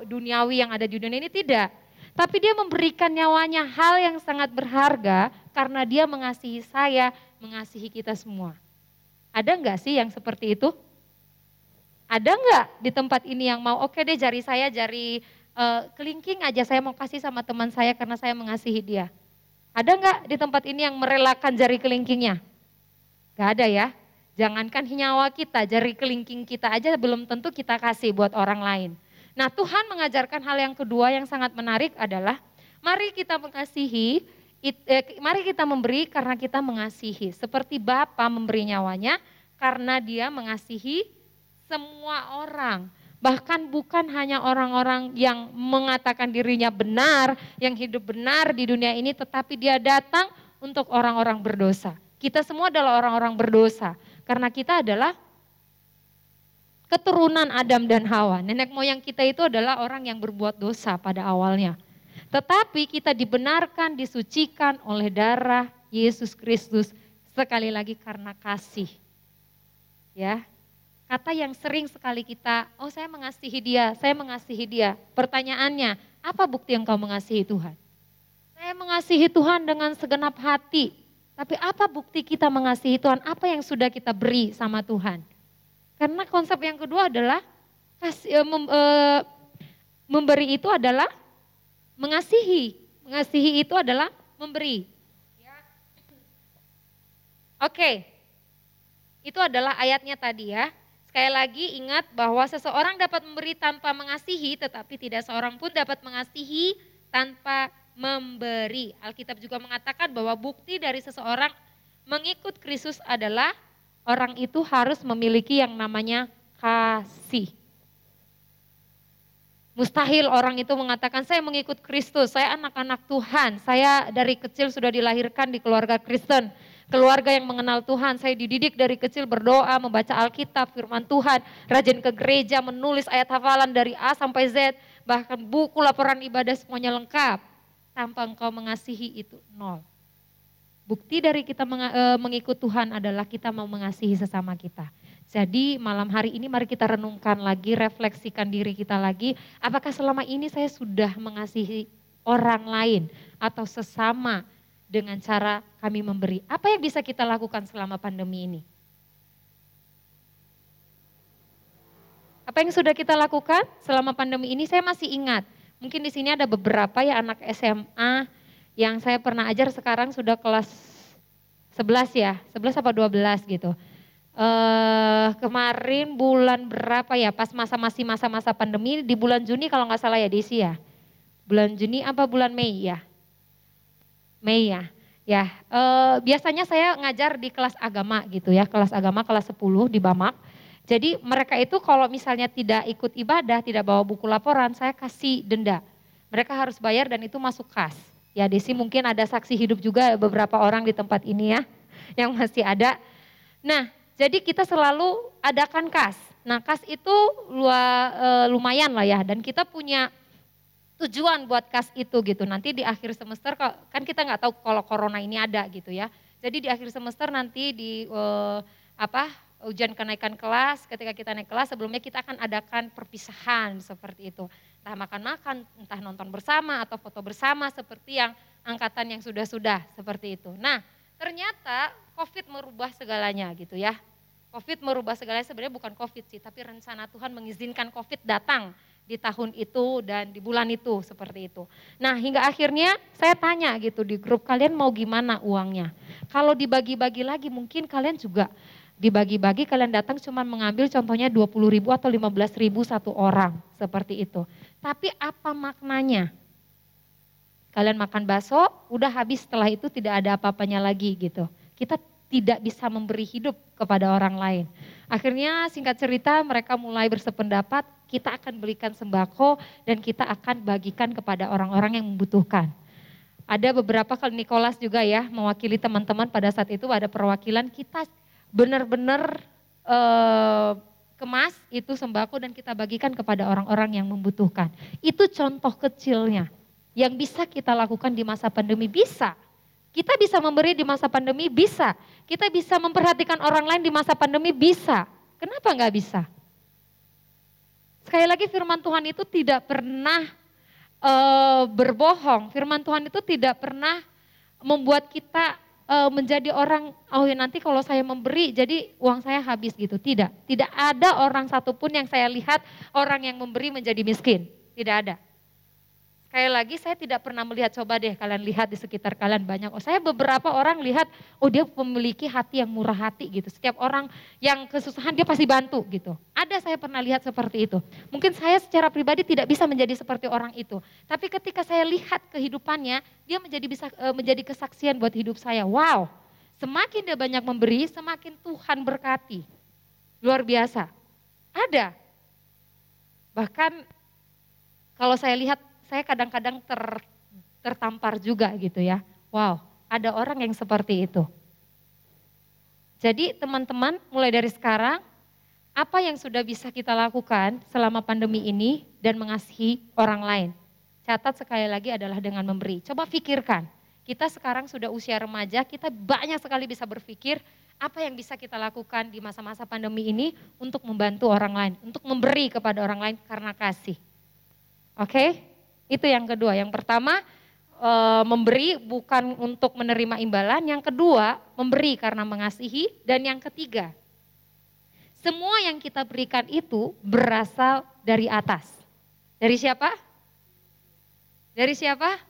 duniawi yang ada di dunia ini, tidak. Tapi dia memberikan nyawanya, hal yang sangat berharga, karena dia mengasihi saya, mengasihi kita semua. Ada enggak sih yang seperti itu? Ada enggak di tempat ini yang mau, oke deh jari kelingking aja saya mau kasih sama teman saya karena saya mengasihi dia. Ada enggak di tempat ini yang merelakan jari kelingkingnya? Enggak ada ya. Jangankan nyawa kita, jari kelingking kita aja belum tentu kita kasih buat orang lain. Nah, Tuhan mengajarkan hal yang kedua yang sangat menarik adalah mari kita mengasihi, mari kita memberi karena kita mengasihi. Seperti Bapa memberi nyawanya karena dia mengasihi semua orang. Bahkan bukan hanya orang-orang yang mengatakan dirinya benar, yang hidup benar di dunia ini, tetapi dia datang untuk orang-orang berdosa. Kita semua adalah orang-orang berdosa karena kita adalah keturunan Adam dan Hawa. Nenek moyang kita itu adalah orang yang berbuat dosa pada awalnya. Tetapi kita dibenarkan, disucikan oleh darah Yesus Kristus sekali lagi karena kasih. Ya. Kata yang sering sekali kita, oh saya mengasihi dia, saya mengasihi dia. Pertanyaannya, apa bukti engkau mengasihi Tuhan? Saya mengasihi Tuhan dengan segenap hati. Tapi apa bukti kita mengasihi Tuhan? Apa yang sudah kita beri sama Tuhan? Karena konsep yang kedua adalah memberi itu adalah mengasihi. Mengasihi itu adalah memberi. Oke, itu adalah ayatnya tadi ya. Sekali lagi ingat bahwa seseorang dapat memberi tanpa mengasihi, tetapi tidak seorang pun dapat mengasihi tanpa memberi. Alkitab juga mengatakan bahwa bukti dari seseorang mengikut Kristus adalah orang itu harus memiliki yang namanya kasih. Mustahil orang itu mengatakan saya mengikut Kristus, saya anak-anak Tuhan, saya dari kecil sudah dilahirkan di keluarga Kristen. Keluarga yang mengenal Tuhan, saya dididik dari kecil berdoa, membaca Alkitab, firman Tuhan, rajin ke gereja, menulis ayat hafalan dari A sampai Z, bahkan buku laporan ibadah semuanya lengkap. Tanpa engkau mengasihi itu nol. Bukti dari kita mengikut Tuhan adalah kita mau mengasihi sesama kita. Jadi malam hari ini mari kita renungkan lagi, refleksikan diri kita lagi, apakah selama ini saya sudah mengasihi orang lain atau sesama dengan cara kami memberi. Apa yang bisa kita lakukan selama pandemi ini? Apa yang sudah kita lakukan selama pandemi ini? Saya masih ingat, mungkin di sini ada beberapa ya anak SMA yang saya pernah ajar sekarang sudah kelas 11 ya, 11 apa 12 gitu. Kemarin bulan berapa ya, pas masih masa-masa pandemi, di bulan Juni kalau nggak salah ya Desi ya. Bulan Juni apa bulan Mei ya. Mei ya. Ya, biasanya saya ngajar di kelas agama gitu ya, kelas agama kelas 10 di Bamak. Jadi mereka itu kalau misalnya tidak ikut ibadah, tidak bawa buku laporan, saya kasih denda. Mereka harus bayar dan itu masuk kas. Ya Desi mungkin ada saksi hidup juga beberapa orang di tempat ini ya, yang masih ada. Nah, jadi kita selalu adakan kas. Nah, kas itu lumayan lah ya, dan kita punya tujuan buat kas itu gitu. Nanti di akhir semester kan kita nggak tahu kalau corona ini ada gitu ya. Jadi di akhir semester nanti di ujian kenaikan kelas, ketika kita naik kelas sebelumnya kita akan adakan perpisahan seperti itu. Entah makan-makan, entah nonton bersama atau foto bersama seperti yang angkatan yang sudah-sudah seperti itu. Nah, ternyata COVID merubah segalanya gitu ya. COVID merubah segalanya, sebenarnya bukan COVID sih, tapi rencana Tuhan mengizinkan COVID datang di tahun itu dan di bulan itu seperti itu. Nah, hingga akhirnya saya tanya gitu di grup, kalian mau gimana uangnya? Kalau dibagi-bagi lagi mungkin kalian juga dibagi-bagi, kalian datang cuma mengambil contohnya 20.000 atau 15.000 satu orang seperti itu. Tapi apa maknanya? Kalian makan bakso, udah habis, setelah itu tidak ada apa-apanya lagi gitu. Kita tidak bisa memberi hidup kepada orang lain. Akhirnya singkat cerita mereka mulai bersependapat, kita akan belikan sembako dan kita akan bagikan kepada orang-orang yang membutuhkan. Ada beberapa kali Nicholas juga ya mewakili teman-teman pada saat itu, ada perwakilan, kita benar-benar kemas itu sembako dan kita bagikan kepada orang-orang yang membutuhkan. Itu contoh kecilnya yang bisa kita lakukan di masa pandemi. Bisa. Kita bisa memberi di masa pandemi, bisa. Kita bisa memperhatikan orang lain di masa pandemi, bisa. Kenapa nggak bisa? Sekali lagi firman Tuhan itu tidak pernah berbohong. Firman Tuhan itu tidak pernah membuat kita menjadi orang, oh ya nanti kalau saya memberi jadi uang saya habis gitu. Tidak. Tidak ada orang satupun yang saya lihat orang yang memberi menjadi miskin. Tidak ada. Sekali lagi saya tidak pernah melihat, coba deh kalian lihat di sekitar kalian banyak. Oh, saya beberapa orang lihat, oh dia memiliki hati yang murah hati gitu. Setiap orang yang kesusahan dia pasti bantu gitu. Ada, saya pernah lihat seperti itu. Mungkin saya secara pribadi tidak bisa menjadi seperti orang itu. Tapi ketika saya lihat kehidupannya, dia menjadi kesaksian buat hidup saya. Wow, semakin dia banyak memberi, semakin Tuhan berkati. Luar biasa. Ada. Bahkan kalau saya lihat, saya kadang-kadang tertampar juga gitu ya. Wow, ada orang yang seperti itu. Jadi teman-teman mulai dari sekarang, apa yang sudah bisa kita lakukan selama pandemi ini dan mengasihi orang lain? Catat sekali lagi adalah dengan memberi. Coba pikirkan, kita sekarang sudah usia remaja, kita banyak sekali bisa berpikir apa yang bisa kita lakukan di masa-masa pandemi ini untuk membantu orang lain, untuk memberi kepada orang lain karena kasih. Oke? Itu yang kedua. Yang pertama memberi bukan untuk menerima imbalan. Yang kedua memberi karena mengasihi. Dan yang ketiga, semua yang kita berikan itu berasal dari atas. Dari siapa? Dari siapa?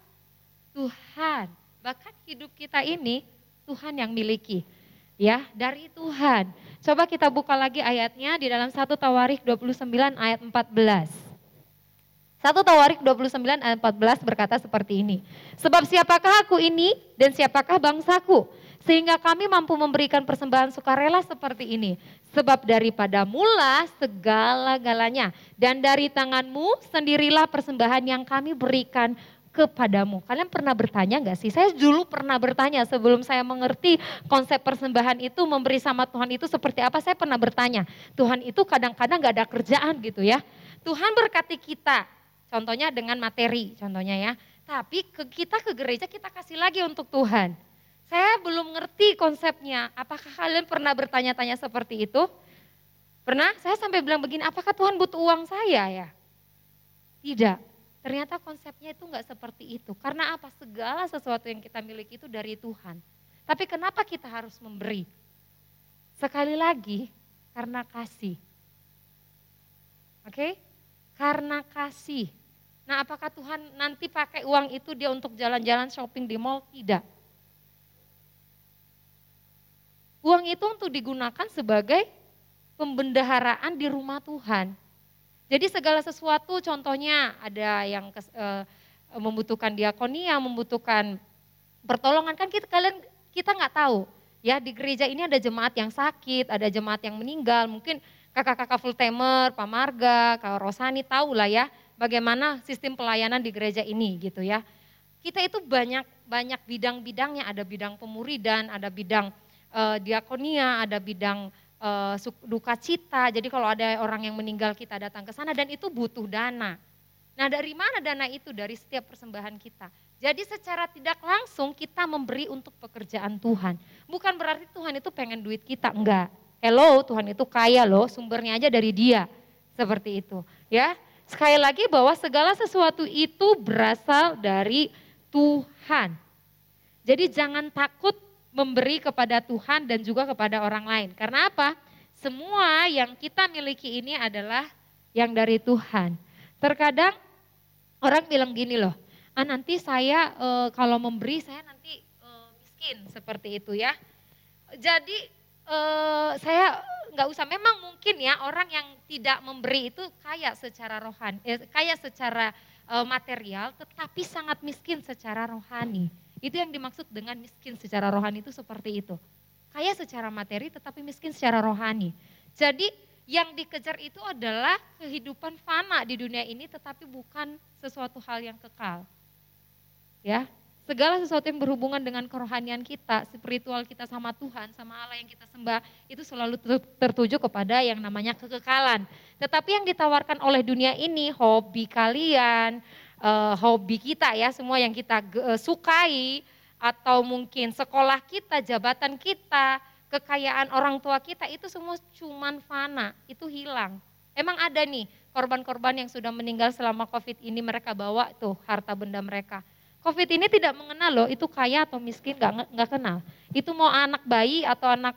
Tuhan. Bahkan hidup kita ini Tuhan yang miliki. Ya, dari Tuhan. Coba kita buka lagi ayatnya di dalam 1 Tawarikh 29 ayat 14. 1 Tawarikh 29 ayat 14 berkata seperti ini. Sebab siapakah aku ini dan siapakah bangsaku, sehingga kami mampu memberikan persembahan sukarela seperti ini. Sebab daripada mula segala-galanya, dan dari tanganmu sendirilah persembahan yang kami berikan kepadamu. Kalian pernah bertanya gak sih? Saya dulu pernah bertanya sebelum saya mengerti konsep persembahan itu, memberi sama Tuhan itu seperti apa. Saya pernah bertanya, Tuhan itu kadang-kadang gak ada kerjaan gitu ya. Tuhan berkati kita. Contohnya dengan materi, contohnya ya. Tapi kita ke gereja kita kasih lagi untuk Tuhan. Saya belum ngerti konsepnya. Apakah kalian pernah bertanya-tanya seperti itu? Pernah? Saya sampai bilang begini, apakah Tuhan butuh uang saya ya? Tidak. Ternyata konsepnya itu enggak seperti itu. Karena apa? Segala sesuatu yang kita miliki itu dari Tuhan. Tapi kenapa kita harus memberi? Sekali lagi, karena kasih. Oke? Karena kasih. Nah, apakah Tuhan nanti pakai uang itu dia untuk jalan-jalan shopping di mall? Tidak. Uang itu untuk digunakan sebagai pembendaharaan di rumah Tuhan. Jadi segala sesuatu, contohnya ada yang membutuhkan diakonia, membutuhkan Pertolongan kan kita nggak tahu. Ya di gereja ini ada jemaat yang sakit, ada jemaat yang meninggal. Mungkin kakak-kakak full timer, Pak Marga, Kak Rosani tahu lah ya bagaimana sistem pelayanan di gereja ini gitu ya. Kita itu banyak bidang-bidangnya, ada bidang pemuridan, ada bidang diakonia, ada bidang duka cita. Jadi kalau ada orang yang meninggal kita datang ke sana dan itu butuh dana. Nah dari mana dana itu? Dari setiap persembahan kita. Jadi secara tidak langsung kita memberi untuk pekerjaan Tuhan. Bukan berarti Tuhan itu pengen duit kita, enggak. Hello, Tuhan itu kaya loh, sumbernya aja dari Dia. Seperti itu, ya. Sekali lagi bahwa segala sesuatu itu berasal dari Tuhan. Jadi jangan takut memberi kepada Tuhan dan juga kepada orang lain. Karena apa? Semua yang kita miliki ini adalah yang dari Tuhan. Terkadang orang bilang gini loh, nanti saya kalau memberi saya nanti miskin seperti itu ya. Jadi saya nggak usah, memang mungkin ya orang yang tidak memberi itu kaya secara rohani, kaya secara material tetapi sangat miskin secara rohani. Itu yang dimaksud dengan miskin secara rohani itu seperti itu. Kaya secara materi tetapi miskin secara rohani. Jadi yang dikejar itu adalah kehidupan fana di dunia ini tetapi bukan sesuatu hal yang kekal. Ya, segala sesuatu yang berhubungan dengan kerohanian kita, spiritual kita sama Tuhan, sama Allah yang kita sembah, itu selalu tertuju kepada yang namanya kekekalan. Tetapi yang ditawarkan oleh dunia ini, hobi kalian, hobi kita ya, semua yang kita sukai, atau mungkin sekolah kita, jabatan kita, kekayaan orang tua kita, itu semua cuman fana, itu hilang. Emang ada nih korban-korban yang sudah meninggal selama COVID ini, mereka bawa tuh harta benda mereka. COVID ini tidak mengenal loh, itu kaya atau miskin, nggak kenal. Itu mau anak bayi atau anak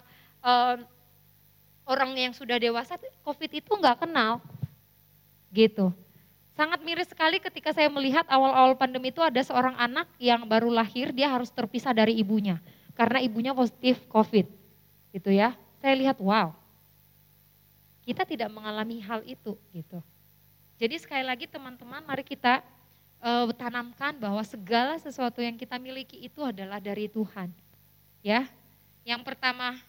orang yang sudah dewasa, COVID itu nggak kenal, gitu. Sangat miris sekali ketika saya melihat awal-awal pandemi itu ada seorang anak yang baru lahir, dia harus terpisah dari ibunya karena ibunya positif COVID, gitu ya. Saya lihat, wow, kita tidak mengalami hal itu, gitu. Jadi sekali lagi teman-teman, mari kita tanamkan bahwa segala sesuatu yang kita miliki itu adalah dari Tuhan. Ya, yang pertama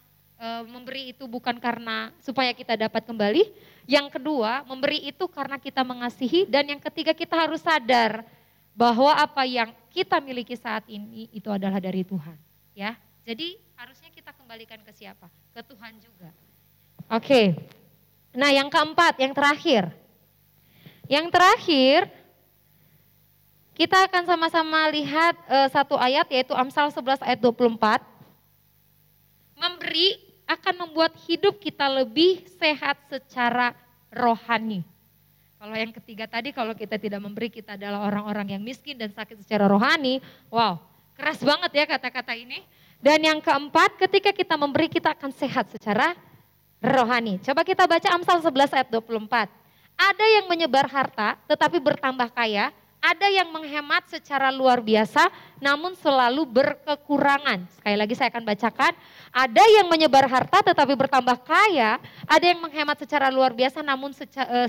memberi itu bukan karena supaya kita dapat kembali. Yang kedua, memberi itu karena kita mengasihi. Dan yang ketiga, kita harus sadar bahwa apa yang kita miliki saat ini itu adalah dari Tuhan. Ya, jadi harusnya kita kembalikan ke siapa? Ke Tuhan juga. Oke. Nah, yang keempat, yang terakhir. Yang terakhir, kita akan sama-sama lihat satu ayat yaitu Amsal 11 ayat 24. Memberi akan membuat hidup kita lebih sehat secara rohani. Kalau yang ketiga tadi, kalau kita tidak memberi, kita adalah orang-orang yang miskin dan sakit secara rohani. Wow, keras banget ya kata-kata ini. Dan yang keempat, ketika kita memberi, kita akan sehat secara rohani. Coba kita baca Amsal 11 ayat 24. Ada yang menyebar harta tetapi bertambah kaya. Ada yang menghemat secara luar biasa namun selalu berkekurangan. Sekali lagi saya akan bacakan. Ada yang menyebar harta tetapi bertambah kaya. Ada yang menghemat secara luar biasa namun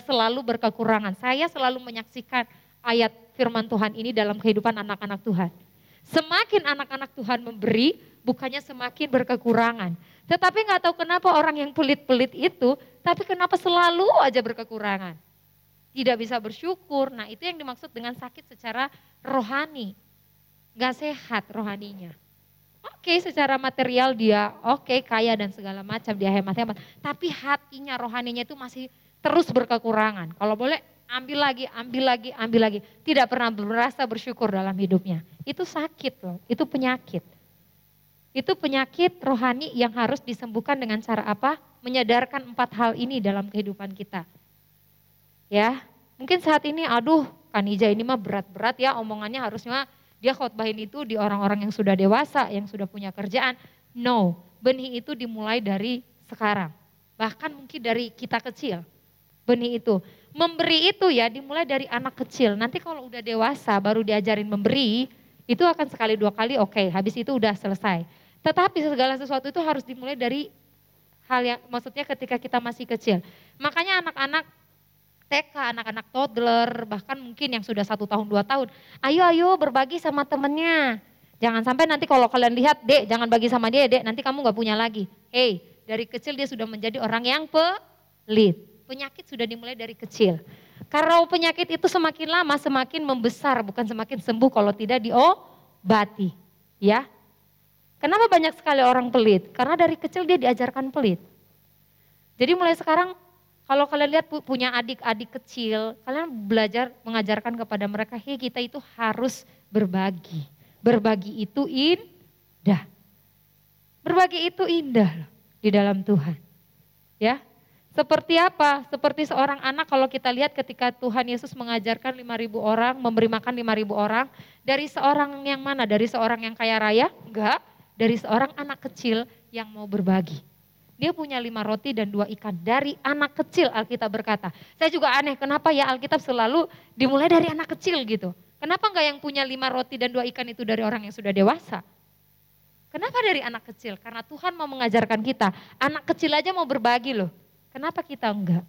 selalu berkekurangan. Saya selalu menyaksikan ayat firman Tuhan ini dalam kehidupan anak-anak Tuhan. Semakin anak-anak Tuhan memberi, bukannya semakin berkekurangan. Tetapi nggak tahu kenapa orang yang pelit-pelit itu, tapi kenapa selalu aja berkekurangan. Tidak bisa bersyukur. Nah itu yang dimaksud dengan sakit secara rohani. Gak sehat rohaninya. Oke, secara material dia kaya dan segala macam, dia hemat-hemat. Tapi hatinya, rohaninya itu masih terus berkekurangan. Kalau boleh ambil lagi. Tidak pernah merasa bersyukur dalam hidupnya. Itu sakit loh, itu penyakit. Itu penyakit rohani yang harus disembuhkan dengan cara apa? Menyadarkan 4 hal ini dalam kehidupan kita. Ya, mungkin saat ini Kanija ini mah berat-berat ya omongannya, harusnya dia khotbahin itu di orang-orang yang sudah dewasa, yang sudah punya kerjaan. No, benih itu dimulai dari sekarang. Bahkan mungkin dari kita kecil. Benih itu, memberi itu ya dimulai dari anak kecil. Nanti kalau udah dewasa baru diajarin memberi, itu akan sekali 2 kali oke, habis itu udah selesai. Tetapi segala sesuatu itu harus dimulai dari hal yang, maksudnya ketika kita masih kecil. Makanya anak-anak TK, anak-anak toddler, bahkan mungkin yang sudah 1 tahun, 2 tahun. Ayo berbagi sama temennya. Jangan sampai nanti kalau kalian lihat, Dek jangan bagi sama dia, Dek nanti kamu gak punya lagi. Hey, dari kecil dia sudah menjadi orang yang pelit. Penyakit sudah dimulai dari kecil. Karena penyakit itu semakin lama semakin membesar, bukan semakin sembuh kalau tidak diobati. Ya. Kenapa banyak sekali orang pelit? Karena dari kecil dia diajarkan pelit. Jadi mulai sekarang kalau kalian lihat punya adik-adik kecil, kalian belajar mengajarkan kepada mereka, hei kita itu harus berbagi. Berbagi itu indah. Berbagi itu indah loh di dalam Tuhan. Ya. Seperti apa? Seperti seorang anak kalau kita lihat ketika Tuhan Yesus mengajarkan 5.000 orang, memberi makan 5.000 orang, dari seorang yang mana? Dari seorang yang kaya raya? Enggak, dari seorang anak kecil yang mau berbagi. Dia punya 5 roti dan 2 ikan, dari anak kecil Alkitab berkata. Saya juga aneh, kenapa ya Alkitab selalu dimulai dari anak kecil gitu. Kenapa enggak yang punya 5 roti dan 2 ikan itu dari orang yang sudah dewasa? Kenapa dari anak kecil? Karena Tuhan mau mengajarkan kita, anak kecil aja mau berbagi loh. Kenapa kita enggak?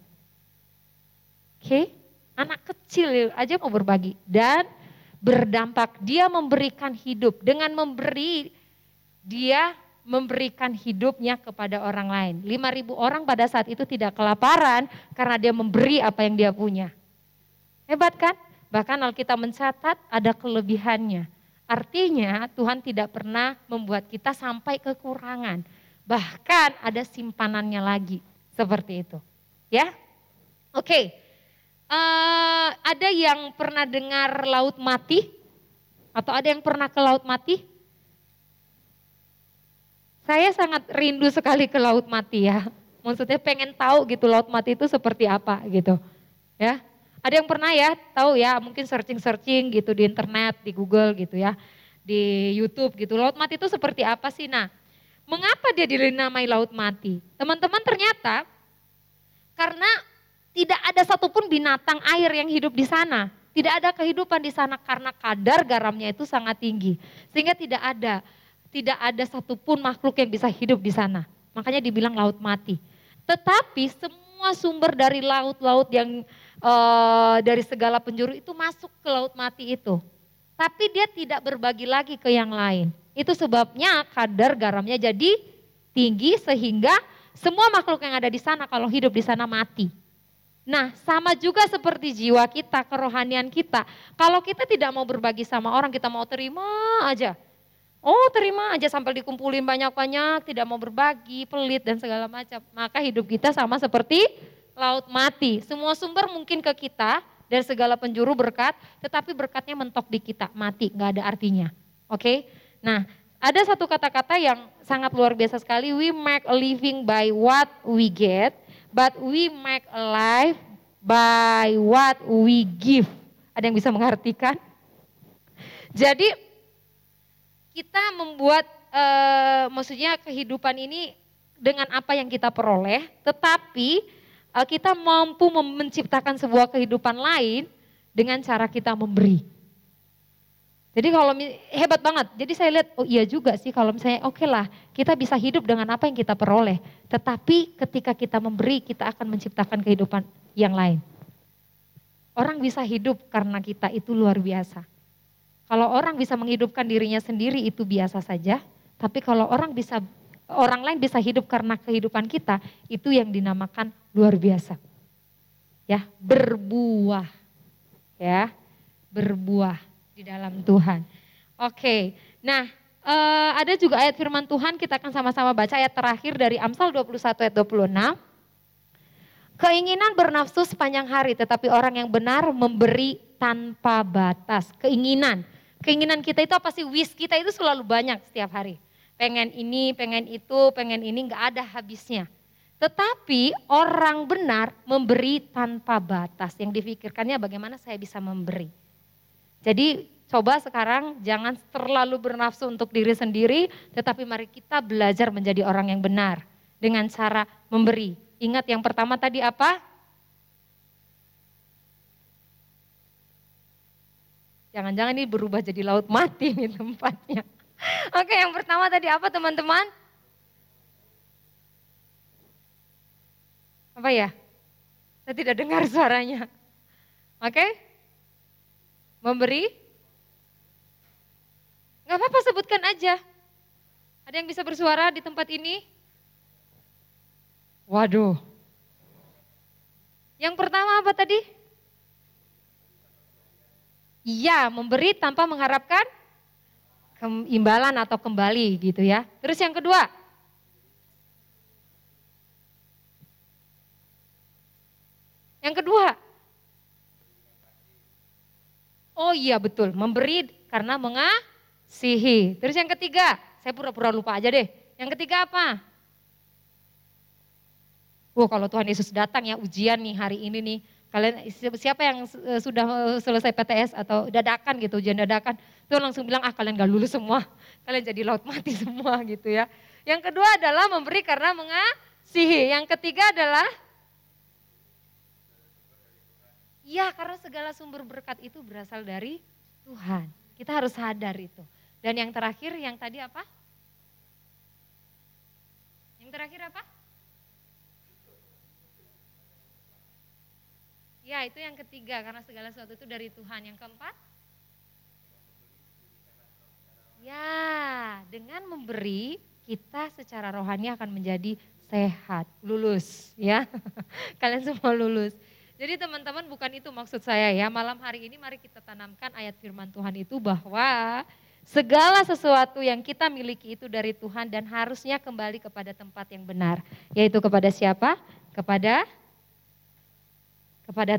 Oke, anak kecil aja mau berbagi dan berdampak. Dia memberikan hidup, dengan memberi dia memberikan hidupnya kepada orang lain. 5.000 orang pada saat itu tidak kelaparan karena dia memberi apa yang dia punya. Hebat kan? Bahkan Alkitab mencatat ada kelebihannya. Artinya Tuhan tidak pernah membuat kita sampai kekurangan. Bahkan ada simpanannya lagi. Seperti itu, ya. Oke, ada yang pernah dengar laut mati? Atau ada yang pernah ke laut mati? Saya sangat rindu sekali ke laut mati ya. Maksudnya pengen tahu gitu laut mati itu seperti apa gitu, ya. Ada yang pernah ya tahu ya? Mungkin searching gitu di internet, di Google gitu ya, di YouTube gitu. Laut mati itu seperti apa sih? Nah. Mengapa dia dinamai laut mati? Teman-teman ternyata karena tidak ada satupun binatang air yang hidup di sana. Tidak ada kehidupan di sana karena kadar garamnya itu sangat tinggi. Sehingga tidak ada satupun makhluk yang bisa hidup di sana. Makanya dibilang laut mati. Tetapi semua sumber dari laut-laut yang dari segala penjuru itu masuk ke laut mati itu. Tapi dia tidak berbagi lagi ke yang lain. Itu sebabnya kadar garamnya jadi tinggi sehingga semua makhluk yang ada di sana kalau hidup di sana mati. Nah sama juga seperti jiwa kita, kerohanian kita. Kalau kita tidak mau berbagi sama orang, kita mau terima aja. Oh terima aja sampai dikumpulin banyak-banyak, tidak mau berbagi, pelit dan segala macam. Maka hidup kita sama seperti laut mati. Semua sumber mungkin ke kita dari segala penjuru berkat, tetapi berkatnya mentok di kita, mati, gak ada artinya. Oke? Nah, ada satu kata-kata yang sangat luar biasa sekali. We make a living by what we get, but we make a life by what we give. Ada yang bisa mengartikan? Jadi kita membuat, maksudnya kehidupan ini dengan apa yang kita peroleh, tetapi kita mampu menciptakan sebuah kehidupan lain dengan cara kita memberi. Jadi kalau hebat banget, jadi saya lihat oh iya juga sih kalau misalnya oke lah kita bisa hidup dengan apa yang kita peroleh. Tetapi ketika kita memberi kita akan menciptakan kehidupan yang lain. Orang bisa hidup karena kita itu luar biasa. Kalau orang bisa menghidupkan dirinya sendiri itu biasa saja. Tapi kalau orang lain bisa hidup karena kehidupan kita itu yang dinamakan luar biasa. Ya, berbuah. Ya, berbuah di dalam Tuhan. Oke, nah ada juga ayat firman Tuhan kita akan sama-sama baca ayat terakhir dari Amsal 21 ayat 26. Keinginan bernafsu sepanjang hari tetapi orang yang benar memberi tanpa batas. Keinginan kita itu apa sih? Wish kita itu selalu banyak setiap hari. Pengen ini, pengen itu, pengen ini gak ada habisnya. Tetapi orang benar memberi tanpa batas. Yang difikirkannya bagaimana saya bisa memberi. Jadi coba sekarang jangan terlalu bernafsu untuk diri sendiri, tetapi mari kita belajar menjadi orang yang benar dengan cara memberi. Ingat yang pertama tadi apa? Jangan-jangan ini berubah jadi laut mati nih tempatnya. Oke, yang pertama tadi apa teman-teman? Apa ya? Saya tidak dengar suaranya. Oke? Memberi? Gak apa-apa, sebutkan aja. Ada yang bisa bersuara di tempat ini? Waduh. Yang pertama apa tadi? Iya, memberi tanpa mengharapkan imbalan atau kembali gitu ya. Terus yang kedua? Yang kedua? Oh iya betul, memberi karena mengasihi. Terus yang ketiga? Saya pura-pura lupa aja deh. Yang ketiga apa? Wah, kalau Tuhan Yesus datang ya, ujian nih hari ini nih. Kalian siapa yang sudah selesai PTS atau dadakan gitu, ujian dadakan, Tuhan langsung bilang, kalian gak lulus semua, kalian jadi laut mati semua gitu ya. Yang kedua adalah memberi karena mengasihi. Yang ketiga adalah, ya karena segala sumber berkat itu berasal dari Tuhan. Kita harus sadar itu. Dan yang terakhir, yang tadi apa? Yang terakhir apa? Ya itu yang ketiga, karena segala sesuatu itu dari Tuhan. Yang keempat? Ya, dengan memberi kita secara rohani akan menjadi sehat, lulus ya. Kalian semua lulus. Jadi teman-teman, bukan itu maksud saya ya. Malam hari ini mari kita tanamkan ayat firman Tuhan itu bahwa segala sesuatu yang kita miliki itu dari Tuhan dan harusnya kembali kepada tempat yang benar. Yaitu kepada siapa? Kepada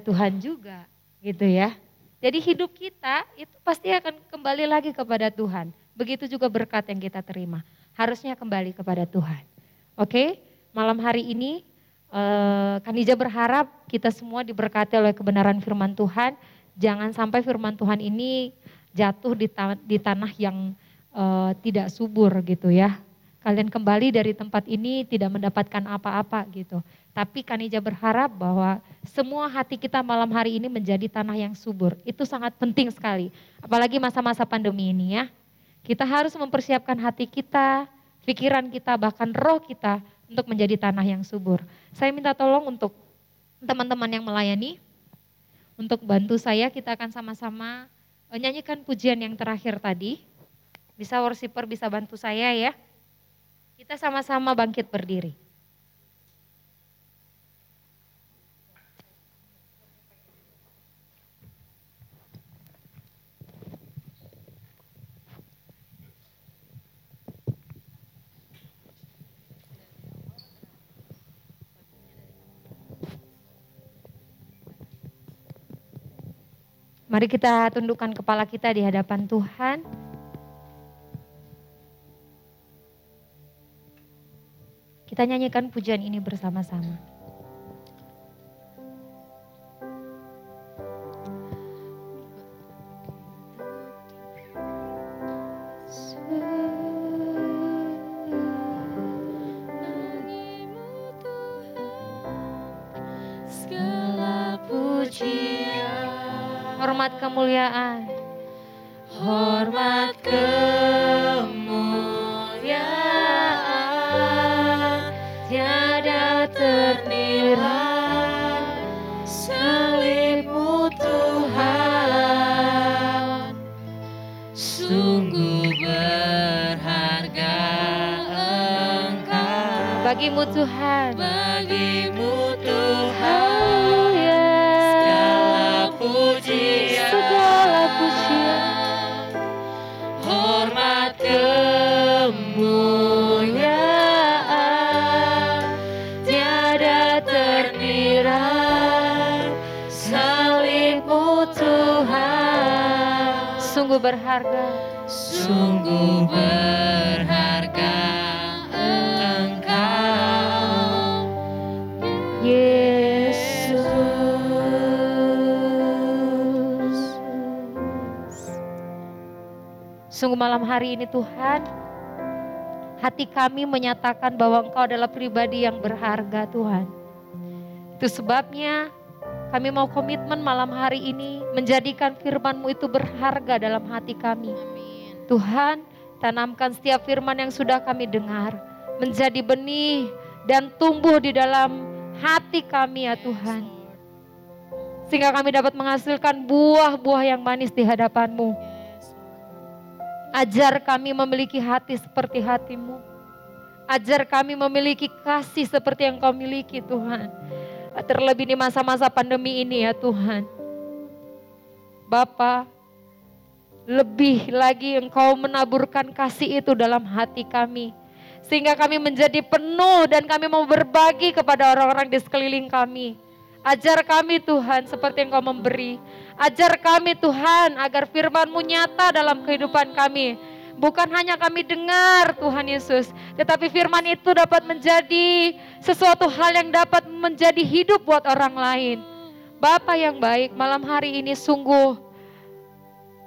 Tuhan juga gitu ya. Jadi hidup kita itu pasti akan kembali lagi kepada Tuhan. Begitu juga berkat yang kita terima. Harusnya kembali kepada Tuhan. Oke, malam hari ini Kanija berharap kita semua diberkati oleh kebenaran firman Tuhan. Jangan sampai firman Tuhan ini jatuh di tanah yang tidak subur gitu ya. Kalian kembali dari tempat ini tidak mendapatkan apa-apa gitu. Tapi Kanija berharap bahwa semua hati kita malam hari ini menjadi tanah yang subur. Itu sangat penting sekali. Apalagi masa-masa pandemi ini ya. Kita harus mempersiapkan hati kita, pikiran kita, bahkan roh kita untuk menjadi tanah yang subur. Saya minta tolong untuk teman-teman yang melayani, untuk bantu saya, kita akan sama-sama nyanyikan pujian yang terakhir tadi. Bisa worshiper, bisa bantu saya ya. Kita sama-sama bangkit berdiri. Mari kita tundukkan kepala kita di hadapan Tuhan. Kita nyanyikan pujian ini bersama-sama. Hormat kemuliaan, hormat kemuliaan, tiada ternilai salib-Mu Tuhan, sungguh berharga Engkau. Bagimu Tuhan, Bagimu Tuhan. Segala pujian, hormat kemuliaan, tiada ternilai salib-Mu Tuhan. Sungguh berharga, sungguh berharga Engkau, Yesus. Sungguh malam hari ini Tuhan, hati kami menyatakan bahwa Engkau adalah pribadi yang berharga Tuhan. Itu sebabnya kami mau komitmen malam hari ini menjadikan firman-Mu itu berharga dalam hati kami. Amin. Tuhan, tanamkan setiap firman yang sudah kami dengar menjadi benih dan tumbuh di dalam hati kami ya Tuhan. Sehingga kami dapat menghasilkan buah-buah yang manis di hadapan-Mu. Ajar kami memiliki hati seperti hati-Mu. Ajar kami memiliki kasih seperti yang Kau miliki Tuhan. Terlebih di masa-masa pandemi ini ya Tuhan. Bapa, lebih lagi Engkau menaburkan kasih itu dalam hati kami. Sehingga kami menjadi penuh dan kami mau berbagi kepada orang-orang di sekeliling kami. Ajar kami Tuhan seperti yang Kau memberi. Ajar kami Tuhan agar firman-Mu nyata dalam kehidupan kami. Bukan hanya kami dengar Tuhan Yesus, tetapi firman itu dapat menjadi sesuatu hal yang dapat menjadi hidup buat orang lain. Bapa yang baik, malam hari ini sungguh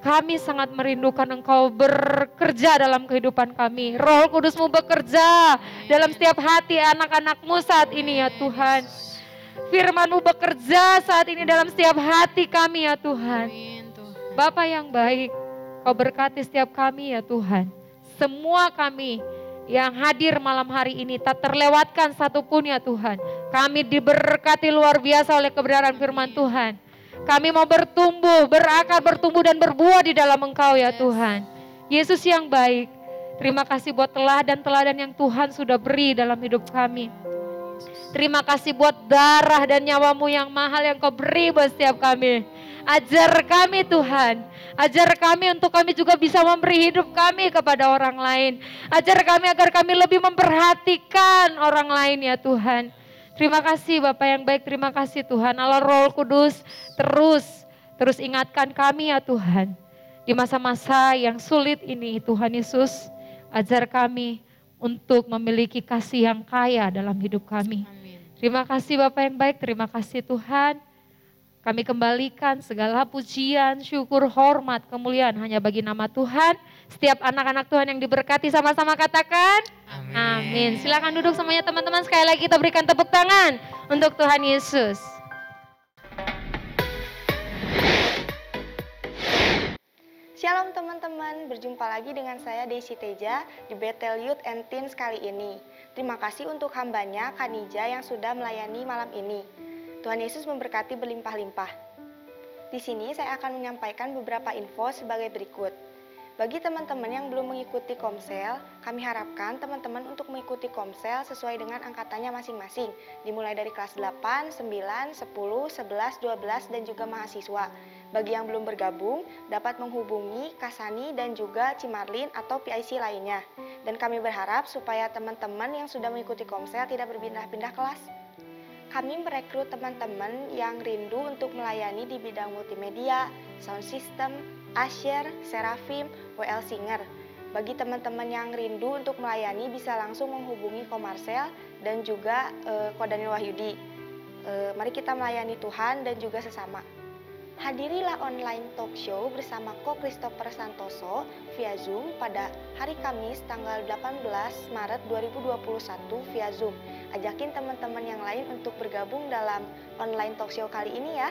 kami sangat merindukan Engkau bekerja dalam kehidupan kami. Roh Kudus-Mu bekerja dalam setiap hati anak-anak-Mu saat ini ya Tuhan. Firman-Mu bekerja saat ini dalam setiap hati kami ya Tuhan. Bapa yang baik, Kau berkati setiap kami ya Tuhan. Semua kami yang hadir malam hari ini tak terlewatkan satupun ya Tuhan. Kami diberkati luar biasa oleh kebenaran firman Tuhan. Kami mau bertumbuh, berakar, bertumbuh dan berbuah di dalam Engkau ya Tuhan. Yesus yang baik, terima kasih buat teladan-teladan yang Tuhan sudah beri dalam hidup kami. Terima kasih buat darah dan nyawa-Mu yang mahal yang Kau beri buat setiap kami. Ajar kami Tuhan, ajar kami untuk kami juga bisa memberi hidup kami kepada orang lain. Ajar kami agar kami lebih memperhatikan orang lain ya Tuhan. Terima kasih Bapak yang baik, terima kasih Tuhan. Allah Roh Kudus terus ingatkan kami ya Tuhan. Di masa-masa yang sulit ini Tuhan Yesus, ajar kami untuk memiliki kasih yang kaya dalam hidup kami. Terima kasih Bapak yang baik, terima kasih Tuhan. Kami kembalikan segala pujian, syukur, hormat, kemuliaan hanya bagi nama Tuhan. Setiap anak-anak Tuhan yang diberkati sama-sama katakan amin. Silakan duduk semuanya teman-teman, sekali lagi kita berikan tepuk tangan untuk Tuhan Yesus. Shalom teman-teman, berjumpa lagi dengan saya Desi Teja di Bethel Youth and Teens kali ini. Terima kasih untuk hambanya Kanija yang sudah melayani malam ini. Tuhan Yesus memberkati berlimpah-limpah. Di sini saya akan menyampaikan beberapa info sebagai berikut. Bagi teman-teman yang belum mengikuti Komsel, kami harapkan teman-teman untuk mengikuti Komsel sesuai dengan angkatannya masing-masing, dimulai dari kelas 8, 9, 10, 11, 12, dan juga mahasiswa. Bagi yang belum bergabung, dapat menghubungi Kasani dan juga Cimarlin atau PIC lainnya. Dan kami berharap supaya teman-teman yang sudah mengikuti Komsel tidak berpindah-pindah kelas. Kami merekrut teman-teman yang rindu untuk melayani di bidang multimedia, sound system, usher, serafim, WL singer. Bagi teman-teman yang rindu untuk melayani bisa langsung menghubungi Komarsel dan juga Ko Daniel Wahyudi. Mari kita melayani Tuhan dan juga sesama. Hadirilah online talk show bersama Ko Christopher Santoso via Zoom pada hari Kamis tanggal 18 Maret 2021 via Zoom. Ajakin teman-teman yang lain untuk bergabung dalam online talk show kali ini ya.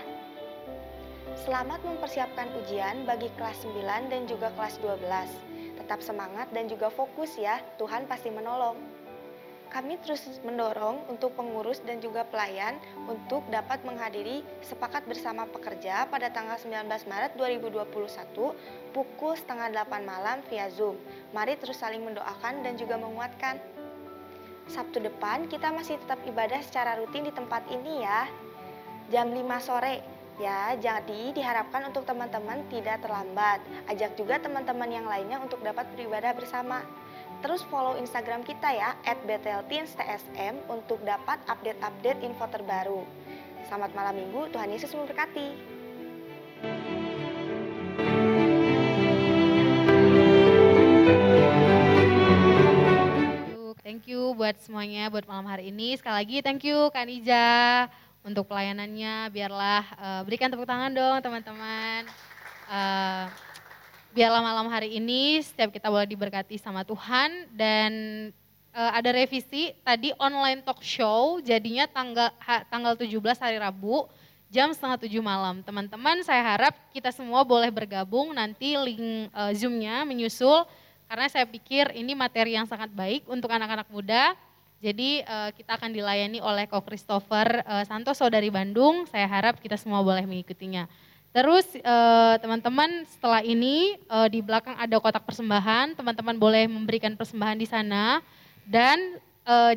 Selamat mempersiapkan ujian bagi kelas 9 dan juga kelas 12. Tetap semangat dan juga fokus ya, Tuhan pasti menolong. Kami terus mendorong untuk pengurus dan juga pelayan untuk dapat menghadiri sepakat bersama pekerja pada tanggal 19 Maret 2021 pukul setengah 8 malam via Zoom. Mari terus saling mendoakan dan juga menguatkan. Sabtu depan kita masih tetap ibadah secara rutin di tempat ini ya, jam 5 sore. Ya, jadi diharapkan untuk teman-teman tidak terlambat. Ajak juga teman-teman yang lainnya untuk dapat beribadah bersama. Terus follow Instagram kita ya, @bethelteenstsm untuk dapat update-update info terbaru. Selamat malam minggu, Tuhan Yesus memberkati. Thank you buat semuanya, buat malam hari ini. Sekali lagi thank you Kanija untuk pelayanannya. Biarlah berikan tepuk tangan dong teman-teman. Biarlah malam hari ini setiap kita boleh diberkati sama Tuhan. Dan ada revisi tadi online talk show jadinya tanggal 17 hari Rabu jam setengah 7 malam. Teman-teman saya harap kita semua boleh bergabung, nanti link Zoom-nya menyusul. Karena saya pikir ini materi yang sangat baik untuk anak-anak muda. Jadi kita akan dilayani oleh Ko Christopher Santoso dari Bandung. Saya harap kita semua boleh mengikutinya. Terus teman-teman setelah ini di belakang ada kotak persembahan, teman-teman boleh memberikan persembahan di sana dan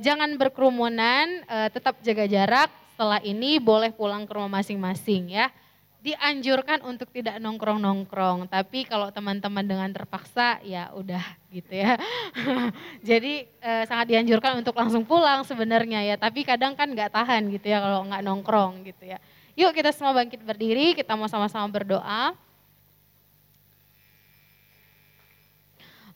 jangan berkerumunan, tetap jaga jarak. Setelah ini boleh pulang ke rumah masing-masing ya. Dianjurkan untuk tidak nongkrong-nongkrong, tapi kalau teman-teman dengan terpaksa ya udah gitu ya. Jadi sangat dianjurkan untuk langsung pulang sebenarnya ya, tapi kadang kan nggak tahan gitu ya kalau nggak nongkrong gitu ya. Yuk kita semua bangkit berdiri, kita mau sama-sama berdoa.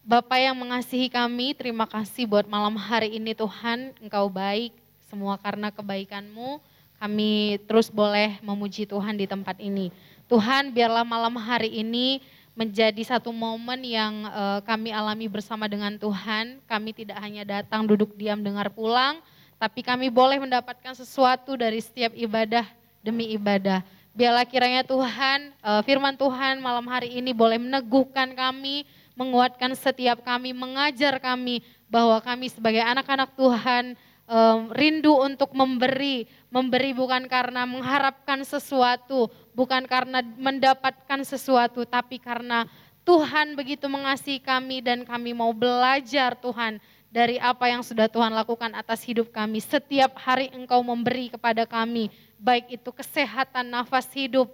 Bapa yang mengasihi kami, terima kasih buat malam hari ini Tuhan, Engkau baik, semua karena kebaikan-Mu, kami terus boleh memuji Tuhan di tempat ini. Tuhan biarlah malam hari ini menjadi satu momen yang kami alami bersama dengan Tuhan, kami tidak hanya datang duduk diam dengar pulang, tapi kami boleh mendapatkan sesuatu dari setiap ibadah demi ibadah. Biarlah kiranya Tuhan, firman Tuhan malam hari ini boleh meneguhkan kami, menguatkan setiap kami, mengajar kami bahwa kami sebagai anak-anak Tuhan rindu untuk memberi bukan karena mengharapkan sesuatu, bukan karena mendapatkan sesuatu, tapi karena Tuhan begitu mengasihi kami dan kami mau belajar Tuhan dari apa yang sudah Tuhan lakukan atas hidup kami. Setiap hari Engkau memberi kepada kami, baik itu kesehatan, nafas hidup,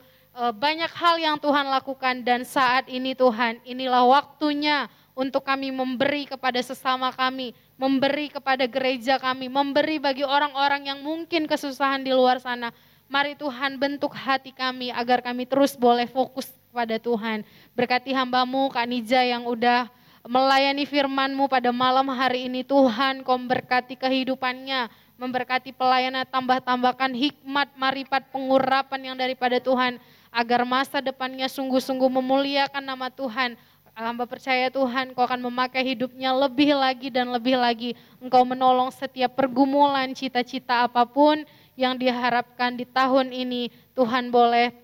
banyak hal yang Tuhan lakukan dan saat ini Tuhan, inilah waktunya untuk kami memberi kepada sesama kami, memberi kepada gereja kami, memberi bagi orang-orang yang mungkin kesusahan di luar sana. Mari Tuhan bentuk hati kami agar kami terus boleh fokus kepada Tuhan. Berkati hamba-Mu Kak Nija yang udah melayani firman-Mu pada malam hari ini Tuhan, Kau berkati kehidupannya, memberkati pelayanan, tambah-tambahkan hikmat, marifat, pengurapan yang daripada Tuhan, agar masa depannya sungguh-sungguh memuliakan nama Tuhan. Hamba percaya Tuhan Kau akan memakai hidupnya lebih lagi dan lebih lagi. Engkau menolong setiap pergumulan, cita-cita apapun yang diharapkan di tahun ini, Tuhan boleh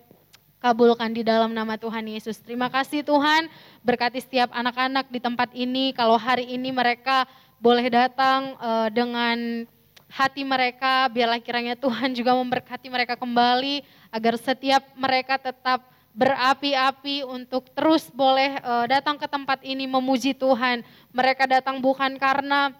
kabulkan di dalam nama Tuhan Yesus. Terima kasih Tuhan, berkati setiap anak-anak di tempat ini. Kalau hari ini mereka boleh datang dengan hati mereka, biarlah kiranya Tuhan juga memberkati mereka kembali, agar setiap mereka tetap berapi-api untuk terus boleh datang ke tempat ini memuji Tuhan. Mereka datang bukan karena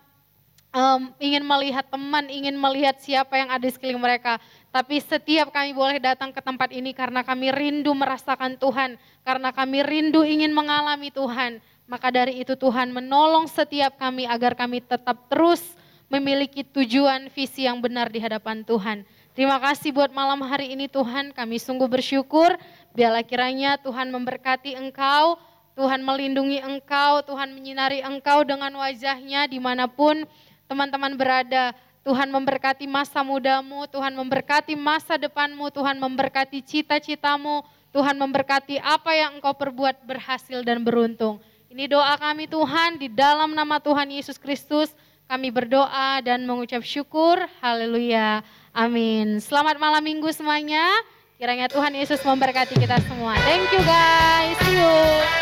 ingin melihat teman, ingin melihat siapa yang ada di sekeliling mereka. Tapi setiap kami boleh datang ke tempat ini karena kami rindu merasakan Tuhan, karena kami rindu ingin mengalami Tuhan. Maka dari itu Tuhan menolong setiap kami agar kami tetap terus memiliki tujuan visi yang benar di hadapan Tuhan. Terima kasih buat malam hari ini Tuhan, kami sungguh bersyukur. Biarlah kiranya Tuhan memberkati Engkau, Tuhan melindungi Engkau, Tuhan menyinari Engkau dengan wajahnya dimanapun teman-teman berada. Tuhan memberkati masa mudamu, Tuhan memberkati masa depanmu, Tuhan memberkati cita-citamu, Tuhan memberkati apa yang engkau perbuat berhasil dan beruntung. Ini doa kami Tuhan, di dalam nama Tuhan Yesus Kristus kami berdoa dan mengucap syukur. Haleluya, amin. Selamat malam minggu semuanya, kiranya Tuhan Yesus memberkati kita semua. Thank you guys, see you.